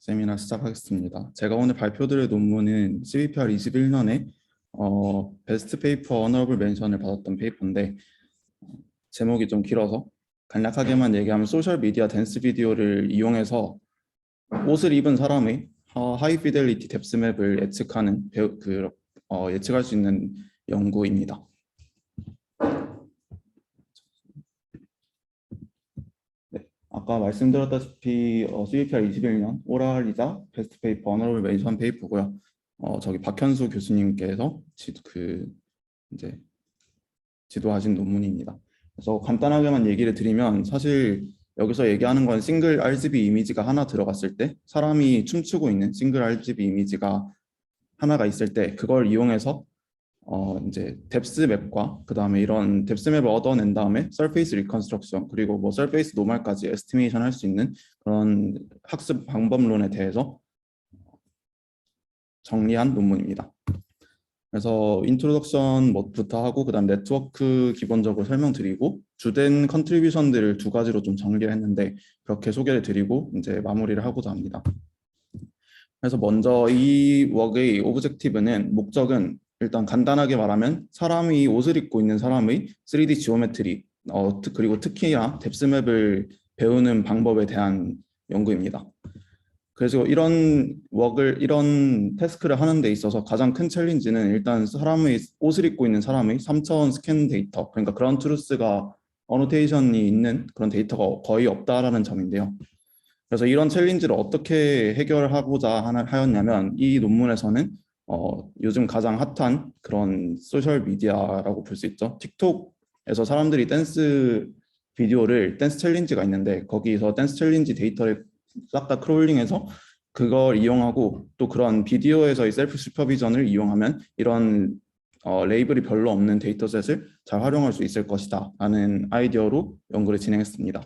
세미나 시작하겠습니다. 제가 오늘 발표드릴 논문은 CVPR 21년에 베스트 페이퍼 어너블 멘션을 받았던 페이퍼인데 제목이 좀 길어서 간략하게만 얘기하면 소셜 미디어 댄스 비디오를 이용해서 옷을 입은 사람의 하이 피델리티 뎁스맵을 예측하는 예측할 수 있는 연구입니다. 아까 말씀드렸다시피 CVPR 21년 오랄이자 베스트 페이퍼 어너블 멘션 페이퍼고요. 저기 박현수 교수님께서 이제 지도하신 논문입니다. 그래서 간단하게만 얘기를 드리면 사실 여기서 얘기하는 건 싱글 RGB 이미지가 하나 들어갔을 때 사람이 춤추고 있는 싱글 RGB 이미지가 하나가 있을 때 그걸 이용해서 이제 뎁스 맵과 그 다음에 이런 뎁스 맵을 얻어낸 다음에 서페이스 리컨스트럭션 그리고 뭐 서페이스 노멀까지 에스티메이션 할 수 있는 그런 학습 방법론에 대해서 정리한 논문입니다. 그래서 인트로덕션 뭐부터 하고 그 다음 네트워크 기본적으로 설명드리고 주된 컨트리뷰션들을 두 가지로 좀 정리를 했는데 그렇게 소개를 드리고 이제 마무리를 하고자 합니다. 그래서 먼저 이 웍의 오브젝티브는 목적은 일단 간단하게 말하면 사람이 옷을 입고 있는 사람의 3D 지오메트리 그리고 특히나 뎁스맵을 배우는 방법에 대한 연구입니다. 그래서 이런 태스크를 하는 데 있어서 가장 큰 챌린지는 일단 옷을 입고 있는 사람의 3차원 스캔 데이터, 그러니까 그라운드 트루스가 어노테이션이 있는 그런 데이터가 거의 없다라는 점인데요. 그래서 이런 챌린지를 어떻게 해결하고자 하였냐면 이 논문에서는 요즘 가장 핫한 그런 소셜 미디어라고 볼 수 있죠. 틱톡에서 사람들이 댄스 챌린지가 있는데 거기서 댄스 챌린지 데이터를 싹 다 크롤링해서 그걸 이용하고 또 그런 비디오에서의 셀프 슈퍼비전을 이용하면 이런 레이블이 별로 없는 데이터셋을 잘 활용할 수 있을 것이다 라는 아이디어로 연구를 진행했습니다.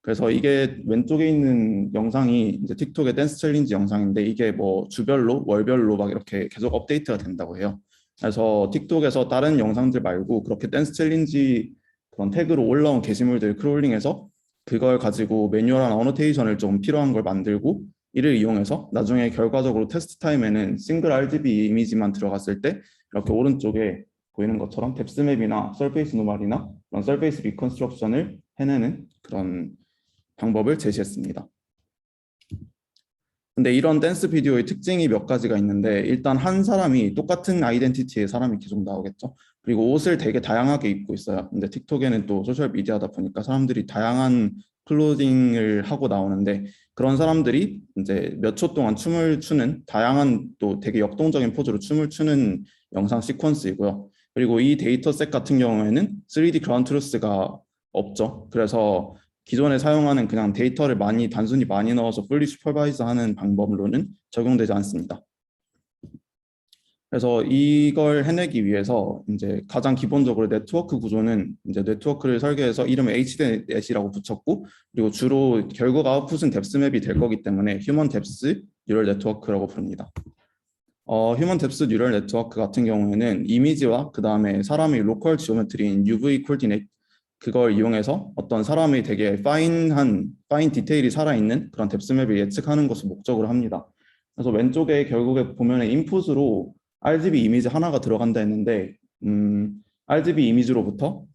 그래서 이게 왼쪽에 있는 영상이 이제 틱톡의 댄스 챌린지 영상인데 이게 뭐 주별로 월별로 막 이렇게 계속 업데이트가 된다고 해요. 그래서 틱톡에서 다른 영상들 말고 그렇게 댄스 챌린지 그런 태그로 올라온 게시물들 크롤링해서 그걸 가지고 매뉴얼한 어노테이션을 좀 필요한 걸 만들고 이를 이용해서 나중에 결과적으로 테스트 타임에는 싱글 RGB 이미지만 들어갔을 때 이렇게 오른쪽에 보이는 것처럼 뎁스맵이나 서페이스 노멀이나 그런 서페이스 리컨스트럭션을 해내는 그런 방법을 제시했습니다. 근데 이런 댄스 비디오의 특징이 몇 가지가 있는데 일단 한 사람이 똑같은 아이덴티티의 사람이 계속 나오겠죠. 그리고 옷을 되게 다양하게 입고 있어요. 근데 틱톡에는 또 소셜 미디어다 보니까 사람들이 다양한 클로징을 하고 나오는데 그런 사람들이 이제 몇 초 동안 춤을 추는 다양한 또 되게 역동적인 포즈로 춤을 추는 영상 시퀀스이고요. 그리고 이 데이터셋 같은 경우에는 3D 그라운드 트루스가 없죠. 그래서 기존에 사용하는 그냥 데이터를 단순히 많이 넣어서 풀리 슈퍼바이즈 하는 방법으로는 적용되지 않습니다. 그래서 이걸 해내기 위해서 이제 가장 기본적으로 네트워크 구조는 이제 네트워크를 설계해서 이름을 HDNet이라고 붙였고 그리고 주로 결국 아웃풋은 뎁스맵이 될 거기 때문에 휴먼 뎁스 뉴럴 네트워크라고 부릅니다. 휴먼 뎁스 뉴럴 네트워크 같은 경우에는 이미지와 그 다음에 사람의 로컬 지오메트리인 UV 코디네이트 그걸 이용해서 어떤 사람의 되게 파인 디테일이 살아있는 그런 뎁스맵을 예측하는 것을 목적으로 합니다. 그래서 왼쪽에 결국에 보면은 인풋으로 RGB 이미지 하나가 들어간다 했는데 RGB 이미지로부터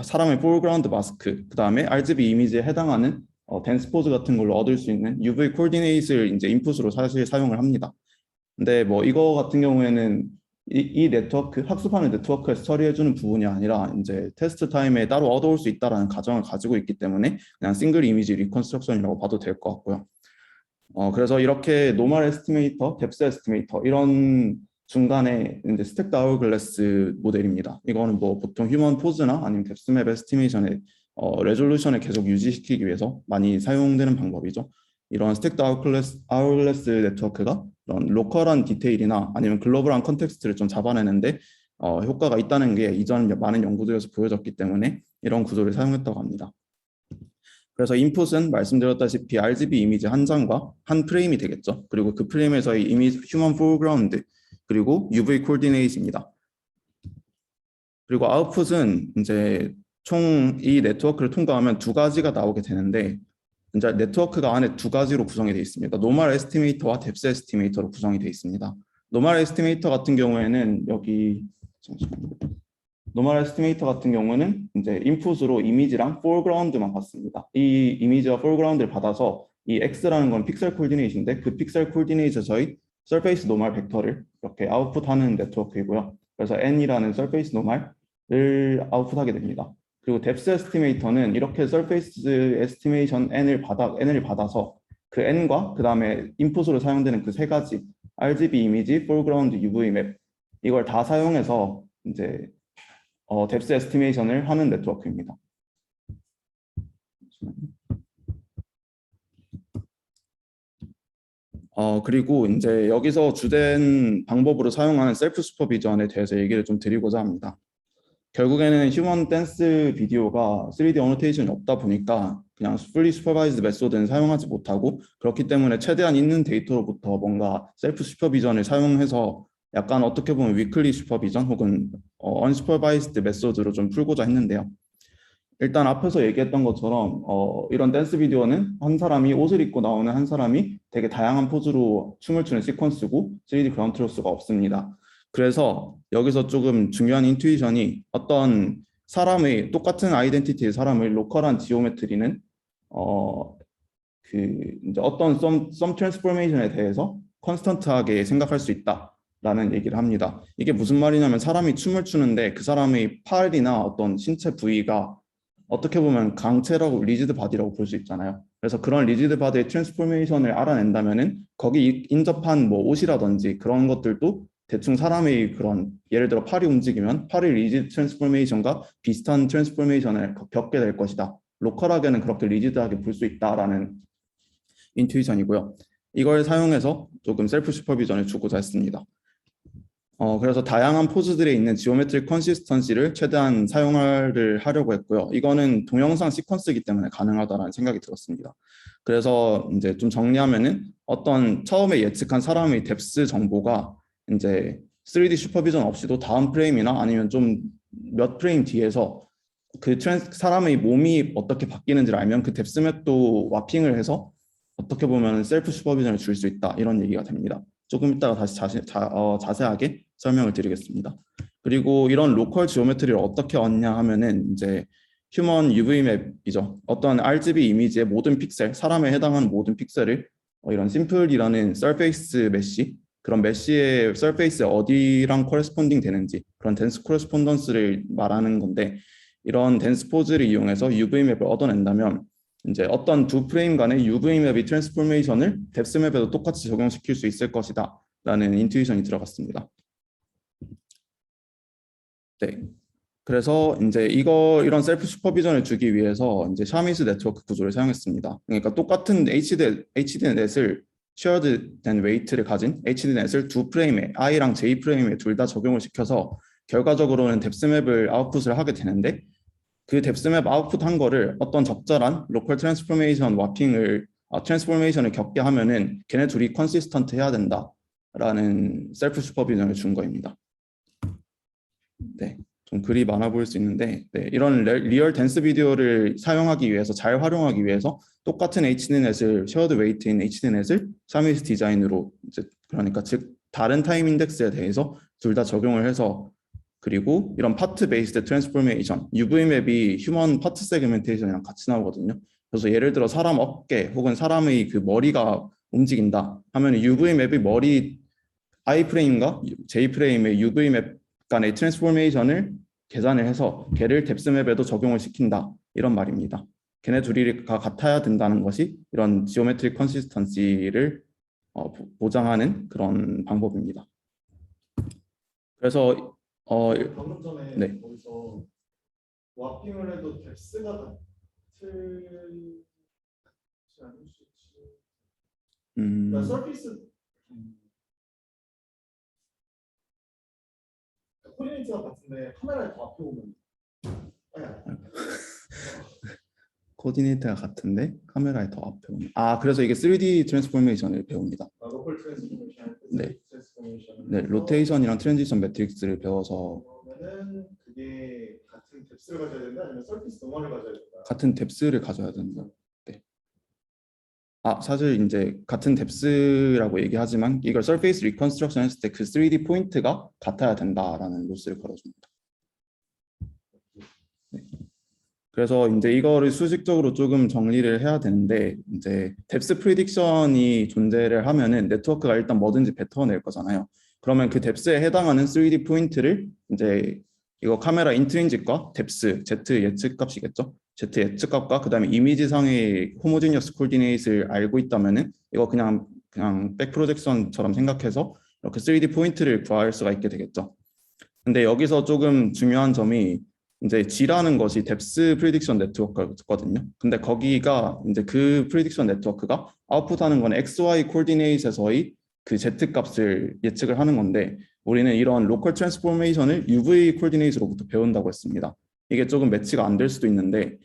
사람의 포그라운드 마스크 그 다음에 RGB 이미지에 해당하는 댄스 포즈 같은 걸로 얻을 수 있는 UV 코디네이트를 이제 인풋으로 사실 사용을 합니다. 근데 뭐 이거 같은 경우에는 이 네트워크 학습하는 네트워크에서 처리해주는 부분이 아니라 이제 테스트 타임에 따로 얻어올 수 있다라는 가정을 가지고 있기 때문에 그냥 싱글 이미지 리컨스트럭션이라고 봐도 될 것 같고요. 그래서 이렇게 노멀 에스티메이터, 뎁스 에스티메이터 이런 중간에 이제 스택드 아워글래스 모델입니다. 이거는 뭐 보통 휴먼 포즈나 아니면 뎁스맵 에스티메이션의 레졸루션을 계속 유지시키기 위해서 많이 사용되는 방법이죠. 이런 스택드 아워글래스 네트워크가 그런 로컬한 디테일이나 아니면 글로벌한 컨텍스트를 좀 잡아내는데 효과가 있다는 게 이전 많은 연구들에서 보여졌기 때문에 이런 구조를 사용했다고 합니다. 그래서 인풋은 말씀드렸다시피 RGB 이미지 한 장과 한 프레임이 되겠죠. 그리고 그 프레임에서의 이미지 휴먼 포그라운드 그리고 UV 코디네이트입니다. 그리고 아웃풋은 이제 총 이 네트워크를 통과하면 두 가지가 나오게 되는데 이제 네트워크가 안에 두 가지로 구성이 되어 있습니다. 노멀 에스티메이터와 뎁스 에스티메이터로 구성이 되어 있습니다. 노멀 에스티메이터 같은 경우에는 여기 노멀 에스티메이터 같은 경우는 이제 인풋으로 이미지랑 포그라운드만 받습니다. 이 이미지와 포그라운드를 받아서 이 x라는 건 픽셀 코디네이트인데 그 픽셀 코디네이트 저희 서페이스 노멀 벡터를 이렇게 아웃풋하는 네트워크이고요. 그래서 n이라는 서페이스 노멀을 아웃풋하게 됩니다. 그리고 뎁스 에스티메이터는 이렇게 서페이스 에스티메이션 n을 받아서 그 n과 그 다음에 인풋으로 사용되는 그 세 가지 RGB 이미지, 포그라운드, UV 맵 이걸 다 사용해서 이제 뎁스 에스티메이션을 하는 네트워크입니다. 그리고 이제 여기서 주된 방법으로 사용하는 셀프 슈퍼비전에 대해서 얘기를 좀 드리고자 합니다. 결국에는 휴먼 댄스 비디오가 3D 어노테이션이 없다 보니까 그냥 fully supervised 메소드는 사용하지 못하고 그렇기 때문에 최대한 있는 데이터로부터 뭔가 셀프 슈퍼비전을 사용해서 약간 어떻게 보면 위클리 슈퍼비전 혹은 unsupervised 메소드로 좀 풀고자 했는데요. 일단 앞에서 얘기했던 것처럼 이런 댄스 비디오는 한 사람이 옷을 입고 나오는 한 사람이 되게 다양한 포즈로 춤을 추는 시퀀스고 3D 그라운드 트루스가 없습니다. 그래서 여기서 조금 중요한 인투이션이 어떤 사람의 똑같은 아이덴티티의 사람의 로컬한 지오메트리는 이제 어떤 썸 트랜스포메이션에 대해서 컨스턴트하게 생각할 수 있다라는 얘기를 합니다. 이게 무슨 말이냐면 사람이 춤을 추는데 그 사람의 팔이나 어떤 신체 부위가 어떻게 보면 강체라고 리지드 바디라고 볼 수 있잖아요. 그래서 그런 리지드 바디의 트랜스포메이션을 알아낸다면은 거기 인접한 뭐 옷이라든지 그런 것들도 대충 사람의 그런 예를 들어 팔이 움직이면 팔의 리지드 트랜스포메이션과 비슷한 트랜스포메이션을 겪게 될 것이다. 로컬하게는 그렇게 리지드하게 볼 수 있다라는 인투이션이고요. 이걸 사용해서 조금 셀프 슈퍼비전을 주고자 했습니다. 그래서 다양한 포즈들에 있는 지오메트릭 컨시스턴시를 최대한 하려고 했고요. 이거는 동영상 시퀀스이기 때문에 가능하다라는 생각이 들었습니다. 그래서 이제 좀 정리하면은 어떤 처음에 예측한 사람의 뎁스 정보가 이제 3D 슈퍼비전 없이도 다음 프레임이나 아니면 좀 몇 프레임 뒤에서 그 사람의 몸이 어떻게 바뀌는지를 알면 그 뎁스 맵도 와핑을 해서 어떻게 보면 셀프 슈퍼비전을 줄 수 있다 이런 얘기가 됩니다. 조금 이따가 다시 자세하게 설명을 드리겠습니다. 그리고 이런 로컬 지오메트리를 어떻게 얻냐 하면은 이제 휴먼 UV 맵이죠. 어떤 RGB 이미지의 모든 픽셀, 사람에 해당하는 모든 픽셀을 이런 심플이라는 서페이스 메쉬, 그런 메쉬의 서페이스 어디랑 코레스폰딩 되는지 그런 덴스 코레스폰던스를 말하는 건데 이런 덴스 포즈를 이용해서 UV 맵을 얻어낸다면 이제 어떤 두 프레임 간의 UV 맵의 트랜스포메이션을 뎁스 맵에도 똑같이 적용시킬 수 있을 것이다 라는 인투이션이 들어갔습니다. 네. 그래서 이제 이런 셀프 슈퍼비전을 주기 위해서 이제 샤미스 네트워크 구조를 사용했습니다. 그러니까 똑같은 HDNet을 shared 된 웨이트를 가진 HDNet을 두 프레임에 I랑 J 프레임에 둘 다 적용을 시켜서 결과적으로는 뎁스 맵을 아웃풋을 하게 되는데 그 뎁스맵 아웃풋한 거를 어떤 적절한 로컬 트랜스포메이션 트랜스포메이션을 겪게 하면은 걔네 둘이 컨시스턴트 해야 된다라는 셀프 슈퍼비전을 준 거입니다. 네, 좀 글이 많아 보일 수 있는데 이런 리얼 댄스 비디오를 사용하기 위해서 잘 활용하기 위해서 똑같은 HDNet을 쉐어드 웨이트인 HDNet을 샤미스 디자인으로 이제 그러니까 즉 다른 타임 인덱스에 대해서 둘 다 적용을 해서 그리고 이런 파트 베이스드 트랜스포메이션, UV 맵이 휴먼 파트 세그멘테이션이랑 같이 나오거든요. 그래서 예를 들어 사람 어깨 혹은 사람의 그 머리가 움직인다 하면 UV 맵이 머리 I 프레임과 J 프레임의 UV 맵 간의 트랜스포메이션을 계산을 해서 걔를 뎁스 맵에도 적용을 시킨다 이런 말입니다. 걔네 둘이가 같아야 된다는 것이 이런 지오메트릭 컨시스턴시를 보장하는 그런 방법입니다. 그래서 방금 전에 네. 거기서 와핑을 해도 뎁스가 같지 않을 수 있지. 그러니까 서피스 코디네이트가 같은데 카메라에 더 앞에 오면 코디네이터가 같은데 카메라에 더 앞에 오는. 그래서 이게 3D 트랜스포메이션을 배웁니다. 로컬 트랜스포메이션, 네. 트랜스포메이션. 네, 로테이션이랑 트랜지션 매트릭스를 배워서 그러면은 그게 같은 뎁스를 가져야 된다, 아니면 서피스 노멀을 가져야 된다. 같은 뎁스를 가져야 된다. 네. 사실 이제 같은 뎁스라고 얘기하지만 이걸 서페이스 리컨스트럭션 했을 때 그 3D 포인트가 같아야 된다라는 로스를 걸어줍니다. 네. 그래서 이제 이거를 수식적으로 조금 정리를 해야 되는데, 이제 뎁스 프리딕션이 존재를 하면은 네트워크가 일단 뭐든지 뱉어낼 거잖아요. 그러면 그 뎁스에 해당하는 3D 포인트를 이제 이거 카메라 인트린직과 뎁스 Z 예측 값이겠죠. Z 예측 값과 그다음에 이미지상의 호모지니어스 코디네이트를 알고 있다면은 이거 그냥 백 프로젝션처럼 생각해서 이렇게 3D 포인트를 구할 수가 있게 되겠죠. 근데 여기서 조금 중요한 점이 이제 G라는 것이 뎁스 프리딕션 네트워크거든요. 근데 거기가 이제 그 프리딕션 네트워크가 아웃풋하는 건 XY 코디네이트에서의 그 Z 값을 예측을 하는 건데, 우리는 이런 로컬 트랜스포메이션을 UV 코디네이트로부터 배운다고 했습니다. 이게 조금 매치가 안 될 수도 있는데,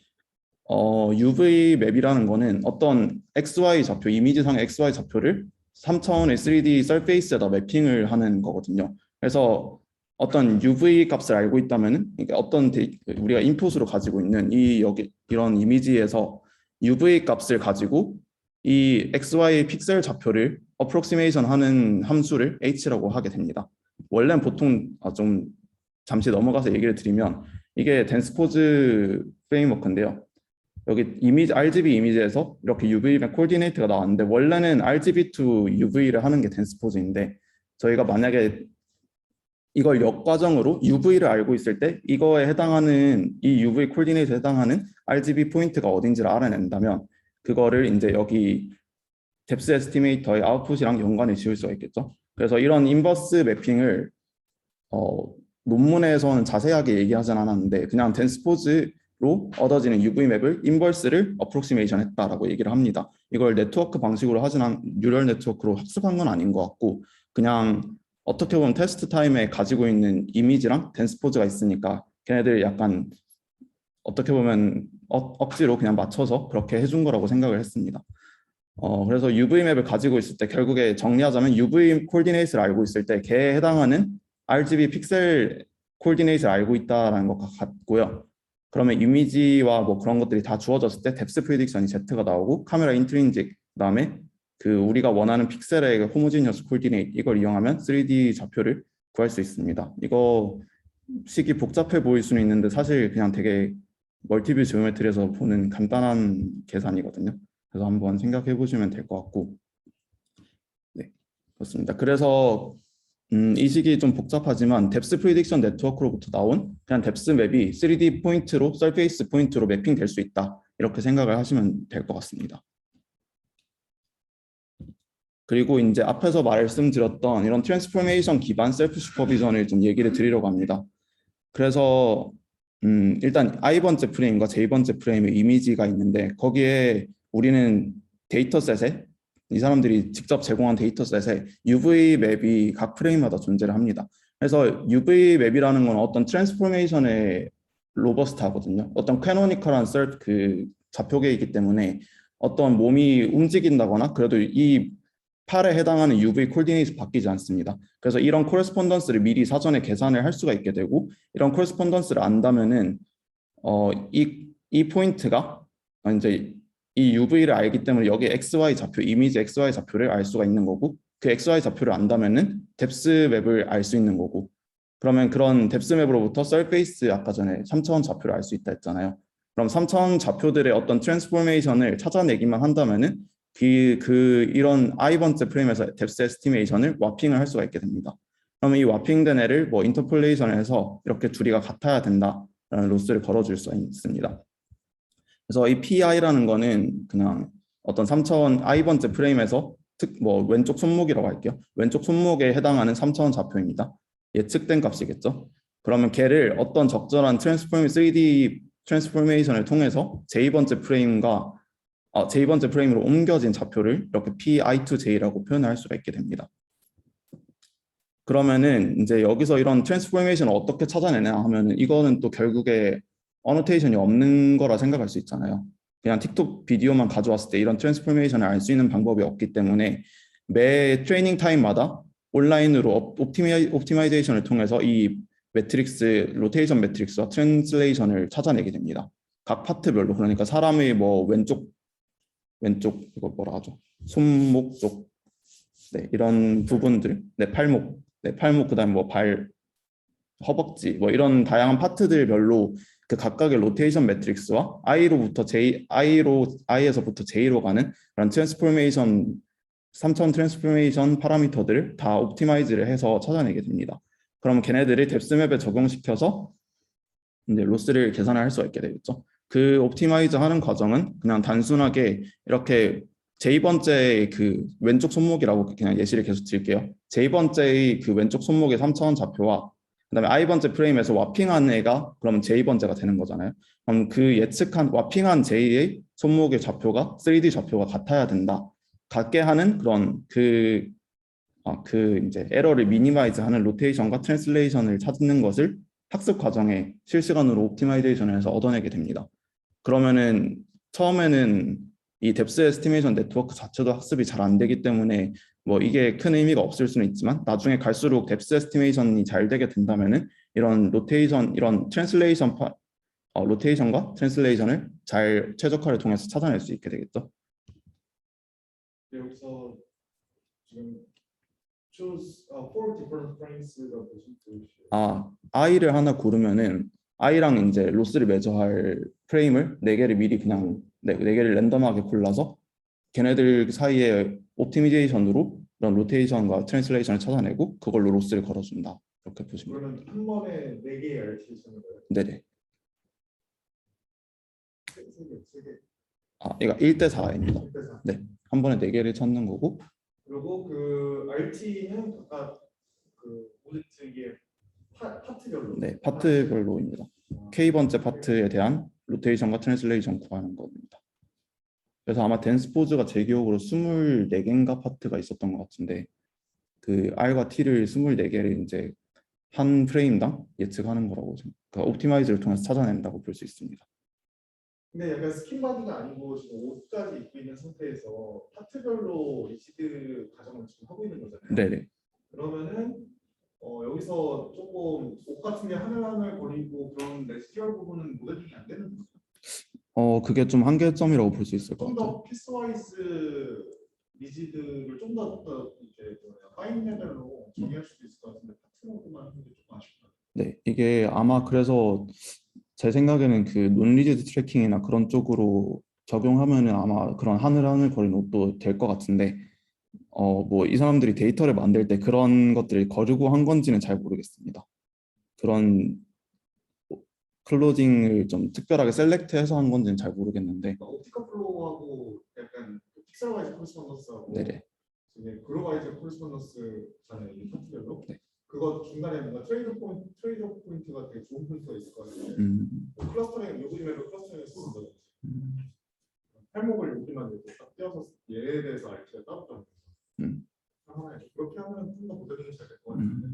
UV 맵이라는 거는 어떤 XY 좌표, 이미지상의 XY 좌표를 3차원의 3D 서페이스에다 매핑을 하는 거거든요. 그래서 어떤 UV 값을 알고 있다면은 이게 우리가 인풋으로 가지고 있는 이런 이미지에서 UV 값을 가지고 이 XY 픽셀 좌표를 어프록시메이션 하는 함수를 H라고 하게 됩니다. 원래는 보통 좀 잠시 넘어가서 얘기를 드리면 이게 덴스포즈 프레임워크인데요. 여기 RGB 이미지에서 이렇게 UV 맵 코디네이트가 나왔는데, 원래는 RGB to UV를 하는 게 덴스포즈인데, 저희가 만약에 이걸 역과정으로 UV를 알고 있을 때 이거에 해당하는 이 UV 코디네이트에 해당하는 RGB 포인트가 어딘지를 알아낸다면 그거를 이제 여기 뎁스 에스티메이터의 아웃풋이랑 연관을 지을 수가 있겠죠. 그래서 이런 인버스 매핑을 논문에서는 자세하게 얘기하진 않았는데 그냥 덴스포즈로 얻어지는 UV 맵을 인버스를 어프록시메이션 했다라고 얘기를 합니다. 이걸 네트워크 방식으로 뉴럴 네트워크로 학습한 건 아닌 것 같고, 그냥 어떻게 보면 테스트 타임에 가지고 있는 이미지랑 덴스포즈가 있으니까 걔네들 약간 어떻게 보면 억지로 그냥 맞춰서 그렇게 해준 거라고 생각을 했습니다. 그래서 UV 맵을 가지고 있을 때 결국에 정리하자면 UV 코디네이트를 알고 있을 때 걔에 해당하는 RGB 픽셀 코디네이트를 알고 있다는 것 같고요. 그러면 이미지와 뭐 그런 것들이 다 주어졌을 때 뎁스 프리딕션이 Z가 나오고, 카메라 인트린직 그다음에 그 우리가 원하는 픽셀의 호모지니어스 코디네이트 이걸 이용하면 3D 좌표를 구할 수 있습니다. 이거 식이 복잡해 보일 수는 있는데 사실 그냥 되게 멀티뷰 지오메트리에서 보는 간단한 계산이거든요. 그래서 한번 생각해 보시면 될 것 같고, 네, 그렇습니다. 그래서 이 식이 좀 복잡하지만 뎁스 프리딕션 네트워크로부터 나온 그냥 뎁스 맵이 3D 포인트로 서페이스 포인트로 매핑 될 수 있다, 이렇게 생각을 하시면 될 것 같습니다. 그리고 이제 앞에서 말씀드렸던 이런 트랜스포메이션 기반 셀프 슈퍼비전을 좀 얘기를 드리려고 합니다. 그래서 일단 I번째 프레임과 J번째 프레임의 이미지가 있는데, 거기에 우리는 데이터셋에 이 사람들이 직접 제공한 데이터셋에 UV 맵이 각 프레임마다 존재를 합니다. 그래서 UV 맵이라는 건 어떤 트랜스포메이션의 로버스트하거든요. 어떤 캐노니컬한 그 좌표계이기 때문에 어떤 몸이 움직인다거나 그래도 이 팔에 해당하는 UV 코디네이트 바뀌지 않습니다. 그래서 이런 코레스폰던스를 미리 사전에 계산을 할 수가 있게 되고, 이런 코레스폰던스를 안다면은 이 포인트가 이제 이 UV를 알기 때문에 여기 XY 좌표, 이미지 XY 좌표를 알 수가 있는 거고, 그 XY 좌표를 안다면은 뎁스 맵을 알 수 있는 거고, 그러면 그런 뎁스 맵으로부터 서페이스, 아까 전에 3차원 좌표를 알 수 있다 했잖아요. 그럼 3차원 좌표들의 어떤 트랜스포메이션을 찾아내기만 한다면은 이런 I번째 프레임에서 뎁스 에스티메이션을 와핑을 할 수가 있게 됩니다. 그러면 이 와핑된 애를 뭐 인터폴레이션을 해서 이렇게 둘이가 같아야 된다라는 로스를 걸어줄 수 있습니다. 그래서 이 PI라는 거는 그냥 어떤 3차원 I번째 프레임에서 뭐 왼쪽 손목이라고 할게요. 왼쪽 손목에 해당하는 3차원 좌표입니다. 예측된 값이겠죠. 그러면 걔를 어떤 적절한 3D 트랜스포메이션을 통해서 J번째 프레임으로 옮겨진 좌표를 이렇게 PI2J라고 표현할 수가 있게 됩니다. 그러면은 이제 여기서 이런 트랜스포메이션을 어떻게 찾아내냐 하면은 이거는 또 결국에 어노테이션이 없는 거라 생각할 수 있잖아요. 그냥 틱톡 비디오만 가져왔을 때 이런 트랜스포메이션을 알 수 있는 방법이 없기 때문에 매 트레이닝 타임마다 온라인으로 옵티마이제이션을 통해서 이 매트릭스, 로테이션 매트릭스와 트랜슬레이션을 찾아내게 됩니다. 각 파트별로. 그러니까 사람의 뭐 왼쪽 왼쪽 이거 뭐라 하죠? 손목 쪽, 네, 이런 부분들, 네, 팔목, 네, 팔목 그다음 뭐 발, 허벅지, 뭐 이런 다양한 파트들별로 그 각각의 로테이션 매트릭스와 I로부터 J, I에서부터 J로 가는 그런 트랜스포메이션 3차원 트랜스포메이션 파라미터들을 다 옵티마이즈를 해서 찾아내게 됩니다. 그럼 걔네들을 뎁스맵에 적용시켜서 이제 로스를 계산을 할 수가 있게 되겠죠. 그 옵티마이즈 하는 과정은 그냥 단순하게 이렇게 J번째의 그 왼쪽 손목이라고 그냥 예시를 계속 드릴게요. J번째의 그 왼쪽 손목의 3차원 좌표와 그다음에 I번째 프레임에서 와핑한 애가 그러면 J번째가 되는 거잖아요. 그럼 그 예측한 와핑한 J의 손목의 좌표가 3D 좌표가 같아야 된다. 같게 하는 그런 그 이제 에러를 미니마이즈하는 로테이션과 트랜슬레이션을 찾는 것을 학습 과정에 실시간으로 옵티마이제이션을 해서 얻어내게 됩니다. 그러면은 처음에는 이 뎁스 에스티메이션 네트워크 자체도 학습이 잘 안 되기 때문에 뭐 이게 큰 의미가 없을 수는 있지만 나중에 갈수록 뎁스 에스티메이션이 잘 되게 된다면은 이런 로테이션, 이런 로테이션과 트랜슬레이션을 잘 최적화를 통해서 찾아낼 수 있게 되겠죠. 여기서 지금 choose four different frames가 무슨 뜻이에요? I를 하나 고르면은 I랑 이제 로스를 매저할 프레임을 4개를 미리 그냥 네 개를 랜덤하게 골라서 걔네들 사이에 옵티미제이션으로 그런 로테이션과 트랜슬레이션을 찾아내고 그걸로 로스를 걸어준다. 이렇게 보시면 그러면 한 번에 4개의 RTS는 거예요? 네네. 세 개. 이거 1대 4입니다. 일대사. 네, 한 번에 4개를 찾는 거고. 그리고 그 RT는 각각 그 오젝트 이게 파트별로. 네, 파트별로입니다. K번째 파트에 대한 로테이션과 트랜슬레이션 구하는 겁니다. 그래서 아마 댄스포즈가 제 기억으로 24개인가 파트가 있었던 것 같은데 그 R과 T를 24개를 이제 한 프레임당 예측하는 거라고 그러니까 옵티마이즈를 통해서 찾아낸다고 볼 수 있습니다. 근데 약간 스킨바디가 아니고 지금 옷까지 입고 있는 상태에서 파트별로 리시드 과정을 지금 하고 있는 거잖아요. 네네. 그러면은 여기서 조금 옷 같은 게 하늘하늘 거리고 그런 레시듀얼 부분은 모델링이 안 되는 거죠. 그게 좀 한계점이라고 볼 수 있을 것 같아요. 좀더 피스와이즈 리지드를 좀 더 이제 파인 레벨로 정의할 수도 있을 것 같은데 파트로만 하는 게 좀 아쉽다. 네, 이게 아마 그래서 제 생각에는 그 논리지드 트래킹이나 그런 쪽으로 적용하면은 아마 그런 하늘하늘 거리는 옷도 될 것 같은데 뭐 이 사람들이 데이터를 만들 때 그런 것들을 거르고 한 건지는 잘 모르겠습니다. 그런 클로징을 좀 특별하게 셀렉트해서 한 건지는 잘 모르겠는데. 옵티컬 플로우하고 약간 픽셀와이즈 코레스폰던스하고 네네. 글로바이즈 코레스폰던스잖아요. 이 파트별로. 네. 그거 중간에 뭔가 트레이드 포인트가 되게 좋은 포인트가 있을 것 같아요. 클러스터링 요즘에도 클러스터링을 쓰는 거죠. 팔목을 여기만 이렇게 딱 띄어서 얘에 대해서 알지가 따로 하나에 그렇게 하면 좀 더 모델링이 잘 될 것 같은데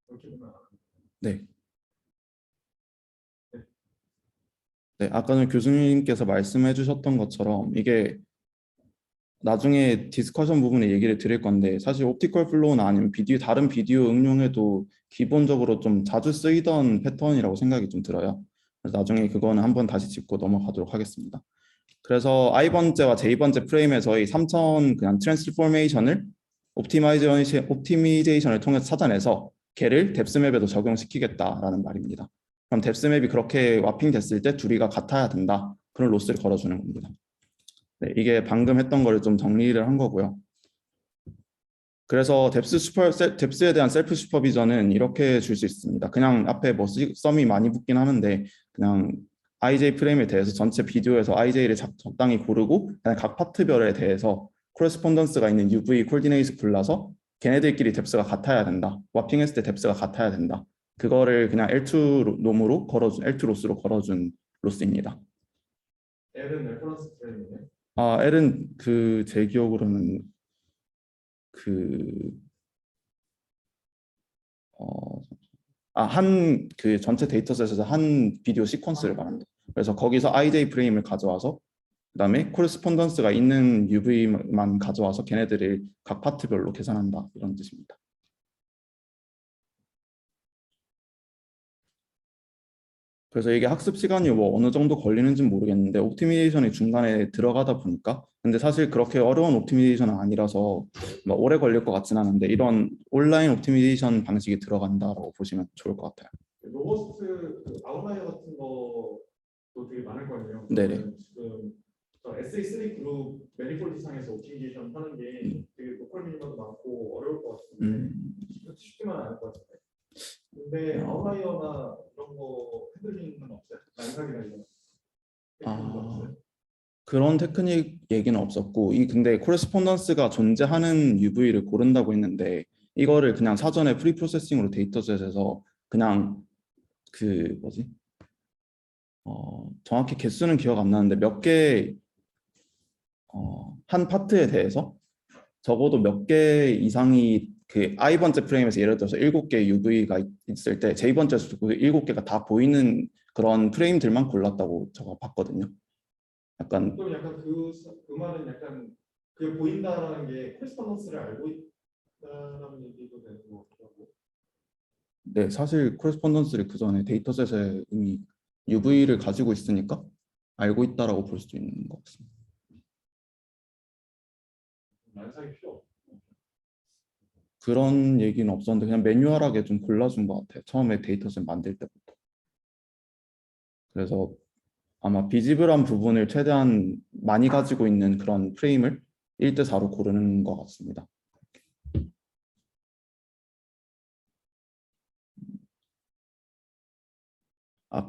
그렇게 보면 안 합니다. 네. 네, 아까는 교수님께서 말씀해 주셨던 것처럼 이게 나중에 디스커션 부분에 얘기를 드릴 건데 사실 옵티컬 플로우나 아니면 다른 비디오 응용에도 기본적으로 좀 자주 쓰이던 패턴이라고 생각이 좀 들어요. 그래서 나중에 그거는 한번 다시 짚고 넘어가도록 하겠습니다. 그래서 I번째와 J번째 프레임에서의 3차원 그냥 트랜스포메이션을 옵티미제이션을 통해서 찾아내서 걔를 뎁스맵에도 적용시키겠다라는 말입니다. 그럼 뎁스맵이 그렇게 와핑 됐을 때 둘이가 같아야 된다. 그런 로스를 걸어주는 겁니다. 네, 이게 방금 했던 거를 좀 정리를 한 거고요. 그래서 뎁스에 대한 셀프 슈퍼비전은 이렇게 줄 수 있습니다. 그냥 앞에 뭐 썸이 많이 붙긴 하는데 그냥 IJ 프레임에 대해서 전체 비디오에서 IJ를 적당히 고르고 그냥 각 파트별에 대해서 코레스폰던스가 있는 UV 콜디네이트 골라서 걔네들끼리 뎁스가 같아야 된다. 와핑했을 때 뎁스가 같아야 된다. 그거를 그냥 L2 로스로 걸어준 로스입니다. L은 레퍼런스 프레임이네. L은 제 기억으로는 그 전체 데이터셋에서 한 비디오 시퀀스를 말합니다. 그래서 거기서 IJ 프레임을 가져와서 그다음에 코레스폰던스가 있는 UV만 가져와서 걔네들을 각 파트별로 계산한다 이런 뜻입니다. 그래서 이게 학습 시간이 뭐 어느 정도 걸리는지는 모르겠는데 옵티미제이션이 중간에 들어가다 보니까 근데 사실 그렇게 어려운 옵티미제이션은 아니라서 막 오래 걸릴 것 같진 않은데 이런 온라인 옵티미제이션 방식이 들어간다라고 보시면 좋을 것 같아요. 로버스트 그 아웃라이어 같은 것도 되게 많을 거예요. 네네. 그러면 지금 저 SA3 그룹 매니폴드 상에서 옵티미제이션 하는 게 되게 로컬 미니마도 많고 어려울 것 같은데 쉽지만 않을 것 같은데. 근데 아웃라이어나 이런 거 핸들링은 없어요? 난사기나 이런 테크닉은 없어요? 그런 테크닉 얘기는 없었고 이 근데 코레스폰던스가 존재하는 UV를 고른다고 했는데 이거를 그냥 사전에 프리 프로세싱으로 데이터셋에서 그냥 그 뭐지 정확히 개수는 기억 안 나는데 몇 개 한 파트에 대해서 적어도 몇 개 이상이 그 i번째 프레임에서 예를 들어서 7개 UV가 있을 때 J번째에서 그 7개가 다 보이는 그런 프레임들만 골랐다고 제가 봤거든요. 약간 그럼 약간 그 말은 약간 그게 보인다라는 게 코레스폰던스를 알고 있다라는 얘기도 되는 거 같고. 네, 사실 코레스폰던스를 그 전에 데이터셋에 이미 UV를 가지고 있으니까 알고 있다라고 볼 수도 있는 것 같습니다. 난사기 필요 없고. 그런 얘기는 없었는데 그냥 매뉴얼하게 좀 골라준 것 같아요. 처음에 데이터셋 만들 때부터. 그래서 아마 비지블한 부분을 최대한 많이 가지고 있는 그런 프레임을 1대4로 고르는 것 같습니다.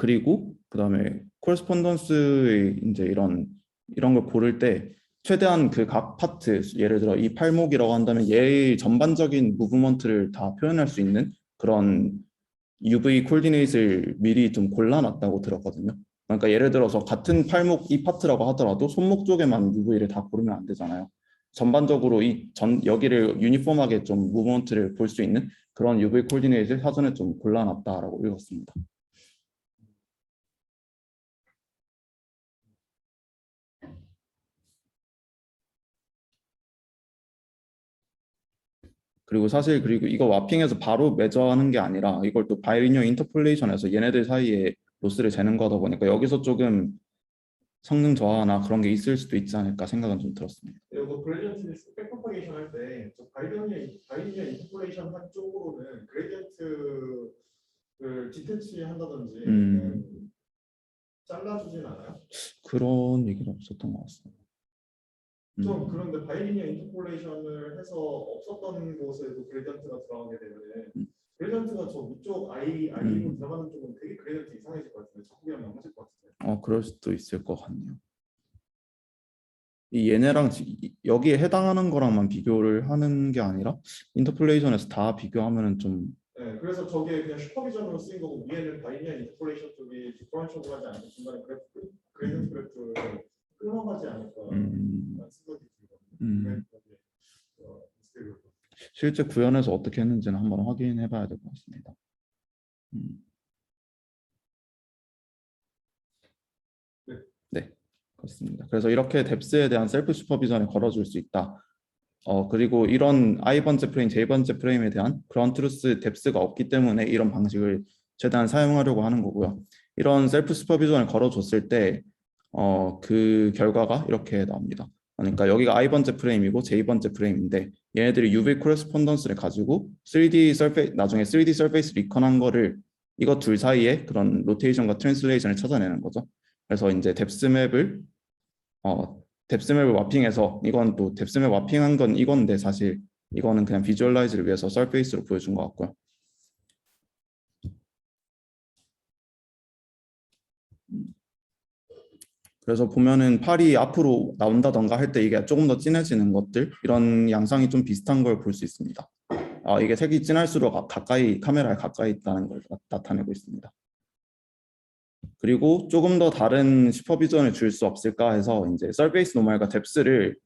그리고 그다음에 코레스폰던스의 이제 이런 걸 고를 때 최대한 그 각 파트 예를 들어 이 팔목이라고 한다면 얘의 전반적인 무브먼트를 다 표현할 수 있는 그런 UV 코디네이트를 미리 좀 골라놨다고 들었거든요. 그러니까 예를 들어서 같은 팔목 이 파트라고 하더라도 손목 쪽에만 UV를 다 고르면 안 되잖아요. 전반적으로 여기를 유니폼하게 좀 무브먼트를 볼 수 있는 그런 UV 코디네이트를 사전에 좀 골라놨다라고 읽었습니다. 그리고 이거 와핑해서 바로 매저하는 게 아니라 이걸 또 바이리니어 인터폴레이션에서 얘네들 사이에 로스를 재는 거다 보니까 여기서 조금 성능 저하나 그런 게 있을 수도 있지 않을까 생각은 좀 들었습니다. 이거 그레디언트 백프로파게이션 할 때 바이리니어 인터폴레이션 한 쪽으로는 그레디언트를 디테치 한다든지 잘라주진 않아요? 그런 얘기는 없었던 것 같습니다. 좀 그런데 바이리니어 인터폴레이션을 해서 없었던 곳에도 그레디언트가 들어가게 되면 그레디언트가 저 위쪽 I로 들어가는 쪽은 되게 그레디언트 이상해질 것 같은데 적국이랑 맞을 것 같은데. 그럴 수도 있을 것 같네요. 이 얘네랑 여기에 해당하는 거랑만 비교를 하는 게 아니라 인터폴레이션에서 다 비교하면은 좀 네, 그래서 저게 그냥 슈퍼비전으로 쓰인 거고 위에는 바이니어 인터폴레이션 쪽이 디퍼런셜하지 않고 중간에 그레디언트 그래프를 끊어가지 않을까 라는 생각이 들거든요. 실제 구현에서 어떻게 했는지는 한번 확인해 봐야 될 것 같습니다. 네, 그렇습니다. 그래서 이렇게 뎁스에 대한 셀프 슈퍼비전을 걸어줄 수 있다. 그리고 이런 i번째 프레임, j번째 프레임에 대한 그라운드 트루스 뎁스가 없기 때문에 이런 방식을 최대한 사용하려고 하는 거고요. 이런 셀프 슈퍼비전을 걸어줬을 때 그 결과가 이렇게 나옵니다. 그러니까 여기가 i번째 프레임이고 j번째 프레임인데 얘네들이 UV 코레스폰던스를 가지고 3D 서페이스 나중에 3D 서페이스 리컨한 거를 이것 둘 사이에 그런 로테이션과 트랜슬레이션을 찾아내는 거죠. 그래서 이제 뎁스맵을 와핑해서 이건 또 뎁스맵 와핑한 건 이건데 사실 이거는 그냥 비주얼라이즈를 위해서 서페이스로 보여준 것 같고요. 그래서 보면은 팔이 앞으로 나온다던가 할 때 이게 조금 더 진해지는 것들 이런 양상이 좀 비슷한 걸 볼 수 있습니다. 이게 색이 진할수록 가까이 카메라에 가까이 있다는 걸 나타내고 있습니다. 그리고 조금 더 다른 슈퍼비전을 줄 수 없을까 해서 이제 서페이스 노멀과 뎁스를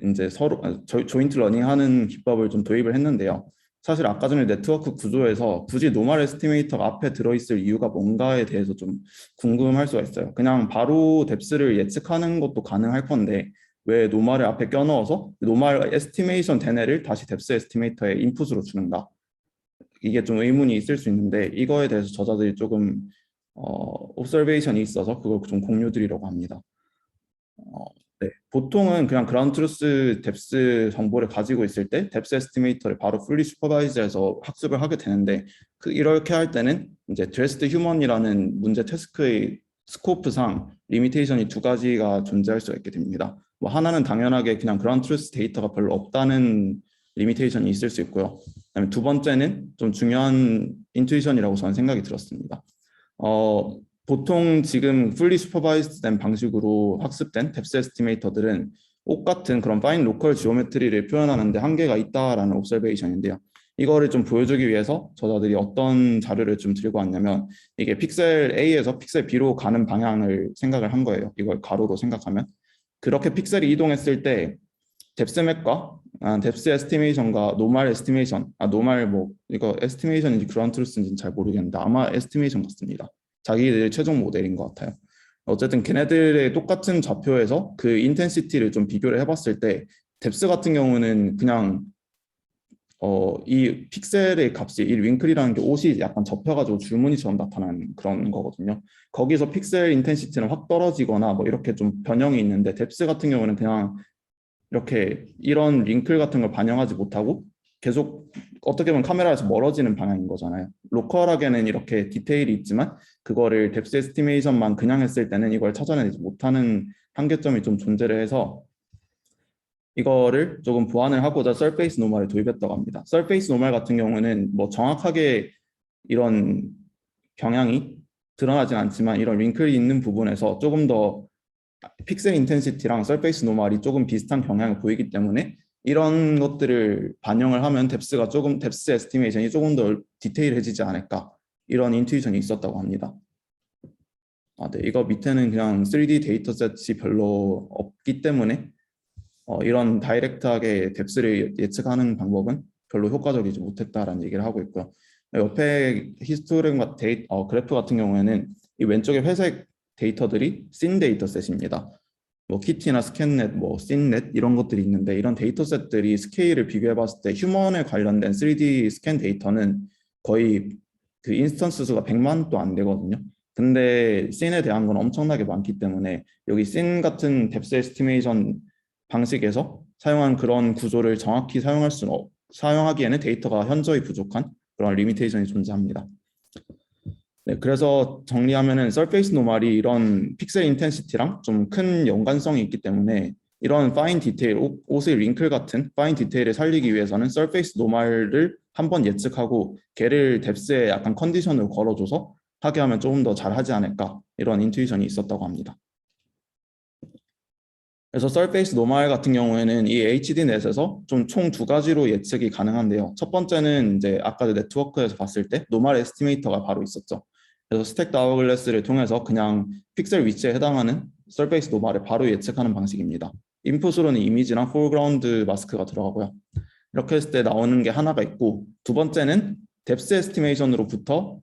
이제 서로 조인트 러닝하는 기법을 좀 도입을 했는데요. 사실 아까 전에 네트워크 구조에서 굳이 노멀 에스티메이터가 앞에 들어있을 이유가 뭔가에 대해서 좀 궁금할 수가 있어요. 그냥 바로 뎁스를 예측하는 것도 가능할 건데 왜 노멀을 앞에 껴넣어서 노멀 에스티메이션 된 애를 다시 뎁스 에스티메이터의 인풋으로 주는가? 이게 좀 의문이 있을 수 있는데 이거에 대해서 저자들이 조금 옵서베이션이 있어서 그걸 좀 공유 드리려고 합니다. 네, 보통은 그냥 그라운드 트루스 뎁스 정보를 가지고 있을 때 뎁스 에스티메이터를 바로 풀리 슈퍼바이즈해서 학습을 하게 되는데 이렇게 할 때는 이제 드레스드 휴먼이라는 문제 태스크의 스코프상 리미테이션이 두 가지가 존재할 수가 있게 됩니다. 뭐 하나는 당연하게 그냥 그라운드 트루스 데이터가 별로 없다는 리미테이션이 있을 수 있고요. 그다음에 두 번째는 좀 중요한 인투이션이라고 저는 생각이 들었습니다. 보통 지금 fully supervised 된 방식으로 학습된 뎁스 에스티메이터들은 똑같은 그런 fine local geometry를 표현하는데 한계가 있다라는 observation인데요. 이거를 좀 보여주기 위해서 저자들이 어떤 자료를 좀 들고 왔냐면 이게 픽셀 A에서 픽셀 B로 가는 방향을 생각을 한 거예요. 이걸 가로로 생각하면. 그렇게 픽셀이 이동했을 때 뎁스 맵과 뎁스 에스티메이션과 노멀 에스티메이션, 노멀 뭐 이거 에스티메이션인지 그라운드 트루스인지는 잘 모르겠는데 아마 에스티메이션 같습니다. 자기들 최종 모델인 것 같아요. 어쨌든 걔네들의 똑같은 좌표에서 그 인텐시티를 좀 비교를 해봤을 때 뎁스 같은 경우는 그냥 이 픽셀의 값이 이 윙클이라는 게 옷이 약간 접혀가지고 줄무늬처럼 나타나는 그런 거거든요. 거기서 픽셀 인텐시티는 확 떨어지거나 뭐 이렇게 좀 변형이 있는데 뎁스 같은 경우는 그냥 이렇게 이런 링클 같은 걸 반영하지 못하고 계속 어떻게 보면 카메라에서 멀어지는 방향인 거잖아요. 로컬하게는 이렇게 디테일이 있지만 그거를 뎁스 에스티메이션만 그냥 했을 때는 이걸 찾아내지 못하는 한계점이 좀 존재를 해서 이거를 조금 보완을 하고자 서페이스 노멀을 도입했다고 합니다. 서페이스 노멀 같은 경우는 뭐 정확하게 이런 경향이 드러나진 않지만 이런 링클이 있는 부분에서 조금 더 픽셀 인텐시티랑 서페이스 노멀이 조금 비슷한 경향을 보이기 때문에 이런 것들을 반영을 하면 뎁스 에스티메이션이 조금 더 디테일해지지 않을까 이런 인투이션이 있었다고 합니다. 네, 이거 밑에는 그냥 3D 데이터셋이 별로 없기 때문에 이런 다이렉트하게 뎁스를 예측하는 방법은 별로 효과적이지 못했다라는 얘기를 하고 있고요. 옆에 히스토그램 그래프 같은 경우에는 이 왼쪽에 회색 데이터들이 씬 데이터셋입니다. 뭐 키티나 스캔넷, 뭐 씬넷 이런 것들이 있는데 이런 데이터셋들이 스케일을 비교해 봤을 때 휴먼에 관련된 3D 스캔 데이터는 거의 그 인스턴스 수가 100만도 안 되거든요. 근데 씬에 대한 건 엄청나게 많기 때문에 여기 씬 같은 뎁스 에스티메이션 방식에서 사용한 그런 구조를 정확히 사용하기에는 데이터가 현저히 부족한 그런 리미테이션이 존재합니다. 네, 그래서 정리하면은 서페이스 노멀이 이런 픽셀 인텐시티랑 좀 큰 연관성이 있기 때문에 이런 파인 디테일, 옷의 링클 같은 파인 디테일을 살리기 위해서는 서페이스 노멀을 한번 예측하고 걔를 뎁스에 약간 컨디션을 걸어줘서 하게 하면 조금 더 잘하지 않을까 이런 인투이션이 있었다고 합니다. 그래서 서페이스 노멀 같은 경우에는 이 HD넷에서 좀 총 두 가지로 예측이 가능한데요. 첫 번째는 이제 아까 네트워크에서 봤을 때 노멀 에스티메이터가 바로 있었죠. 그래서 스택 아워글래스를 통해서 그냥 픽셀 위치에 해당하는 서페이스 노멀을 바로 예측하는 방식입니다. 인풋으로는 이미지랑 포그라운드 마스크가 들어가고요. 이렇게 했을 때 나오는 게 하나가 있고 두 번째는 뎁스 에스티메이션으로부터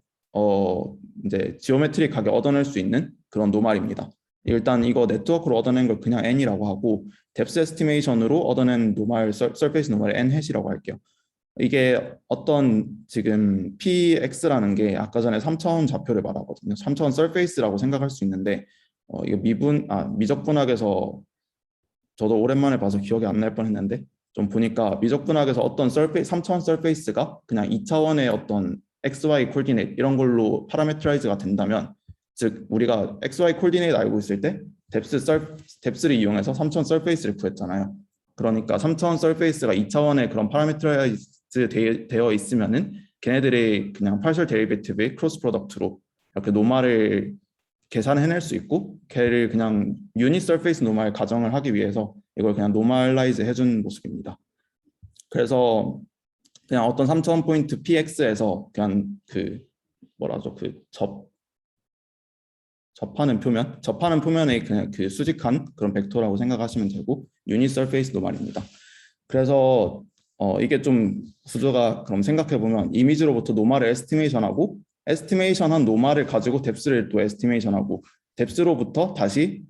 이제 지오메트릭하게 얻어낼 수 있는 그런 노멀입니다. 일단 이거 네트워크로 얻어낸 걸 그냥 n이라고 하고 뎁스 에스티메이션으로 얻어낸 노멀 서페이스 노멀 n 해시라고 할게요. 이게 어떤 지금 px라는 게 아까 전에 3차원 좌표를 말하거든요. 3차원 서페이스라고 생각할 수 있는데 이거 미적분학에서 저도 오랜만에 봐서 기억이 안 날 뻔했는데 좀 보니까 미적분학에서 어떤 3차원 서페이스가 그냥 2차원의 어떤 xy 코디네이트 이런 걸로 파라메트라이즈가 된다면 즉 우리가 xy 코디네이트 알고 있을 때 뎁스를 이용해서 3차원 서페이스를 구했잖아요. 그러니까 3차원 서페이스가 2차원의 그런 파라메트라이즈 되어 있으면은 걔네들의 그냥 파셜 데리베이티브의 크로스 프로덕트로 이렇게 노멀을 계산해낼 수 있고 걔를 그냥 유닛 서페이스 노멀 가정을 하기 위해서 이걸 그냥 노멀라이즈 해준 모습입니다. 그래서 그냥 어떤 3차원 포인트 px에서 그냥 그 뭐라죠 접하는 표면의 그냥 그 수직한 그런 벡터라고 생각하시면 되고 유닛 서페이스 노멀입니다. 그래서 이게 좀 구조가 그럼 생각해 보면 이미지로부터 노멀을 에스티메이션하고 에스티메이션한 노멀을 가지고 뎁스를 또 에스티메이션하고 뎁스로부터 다시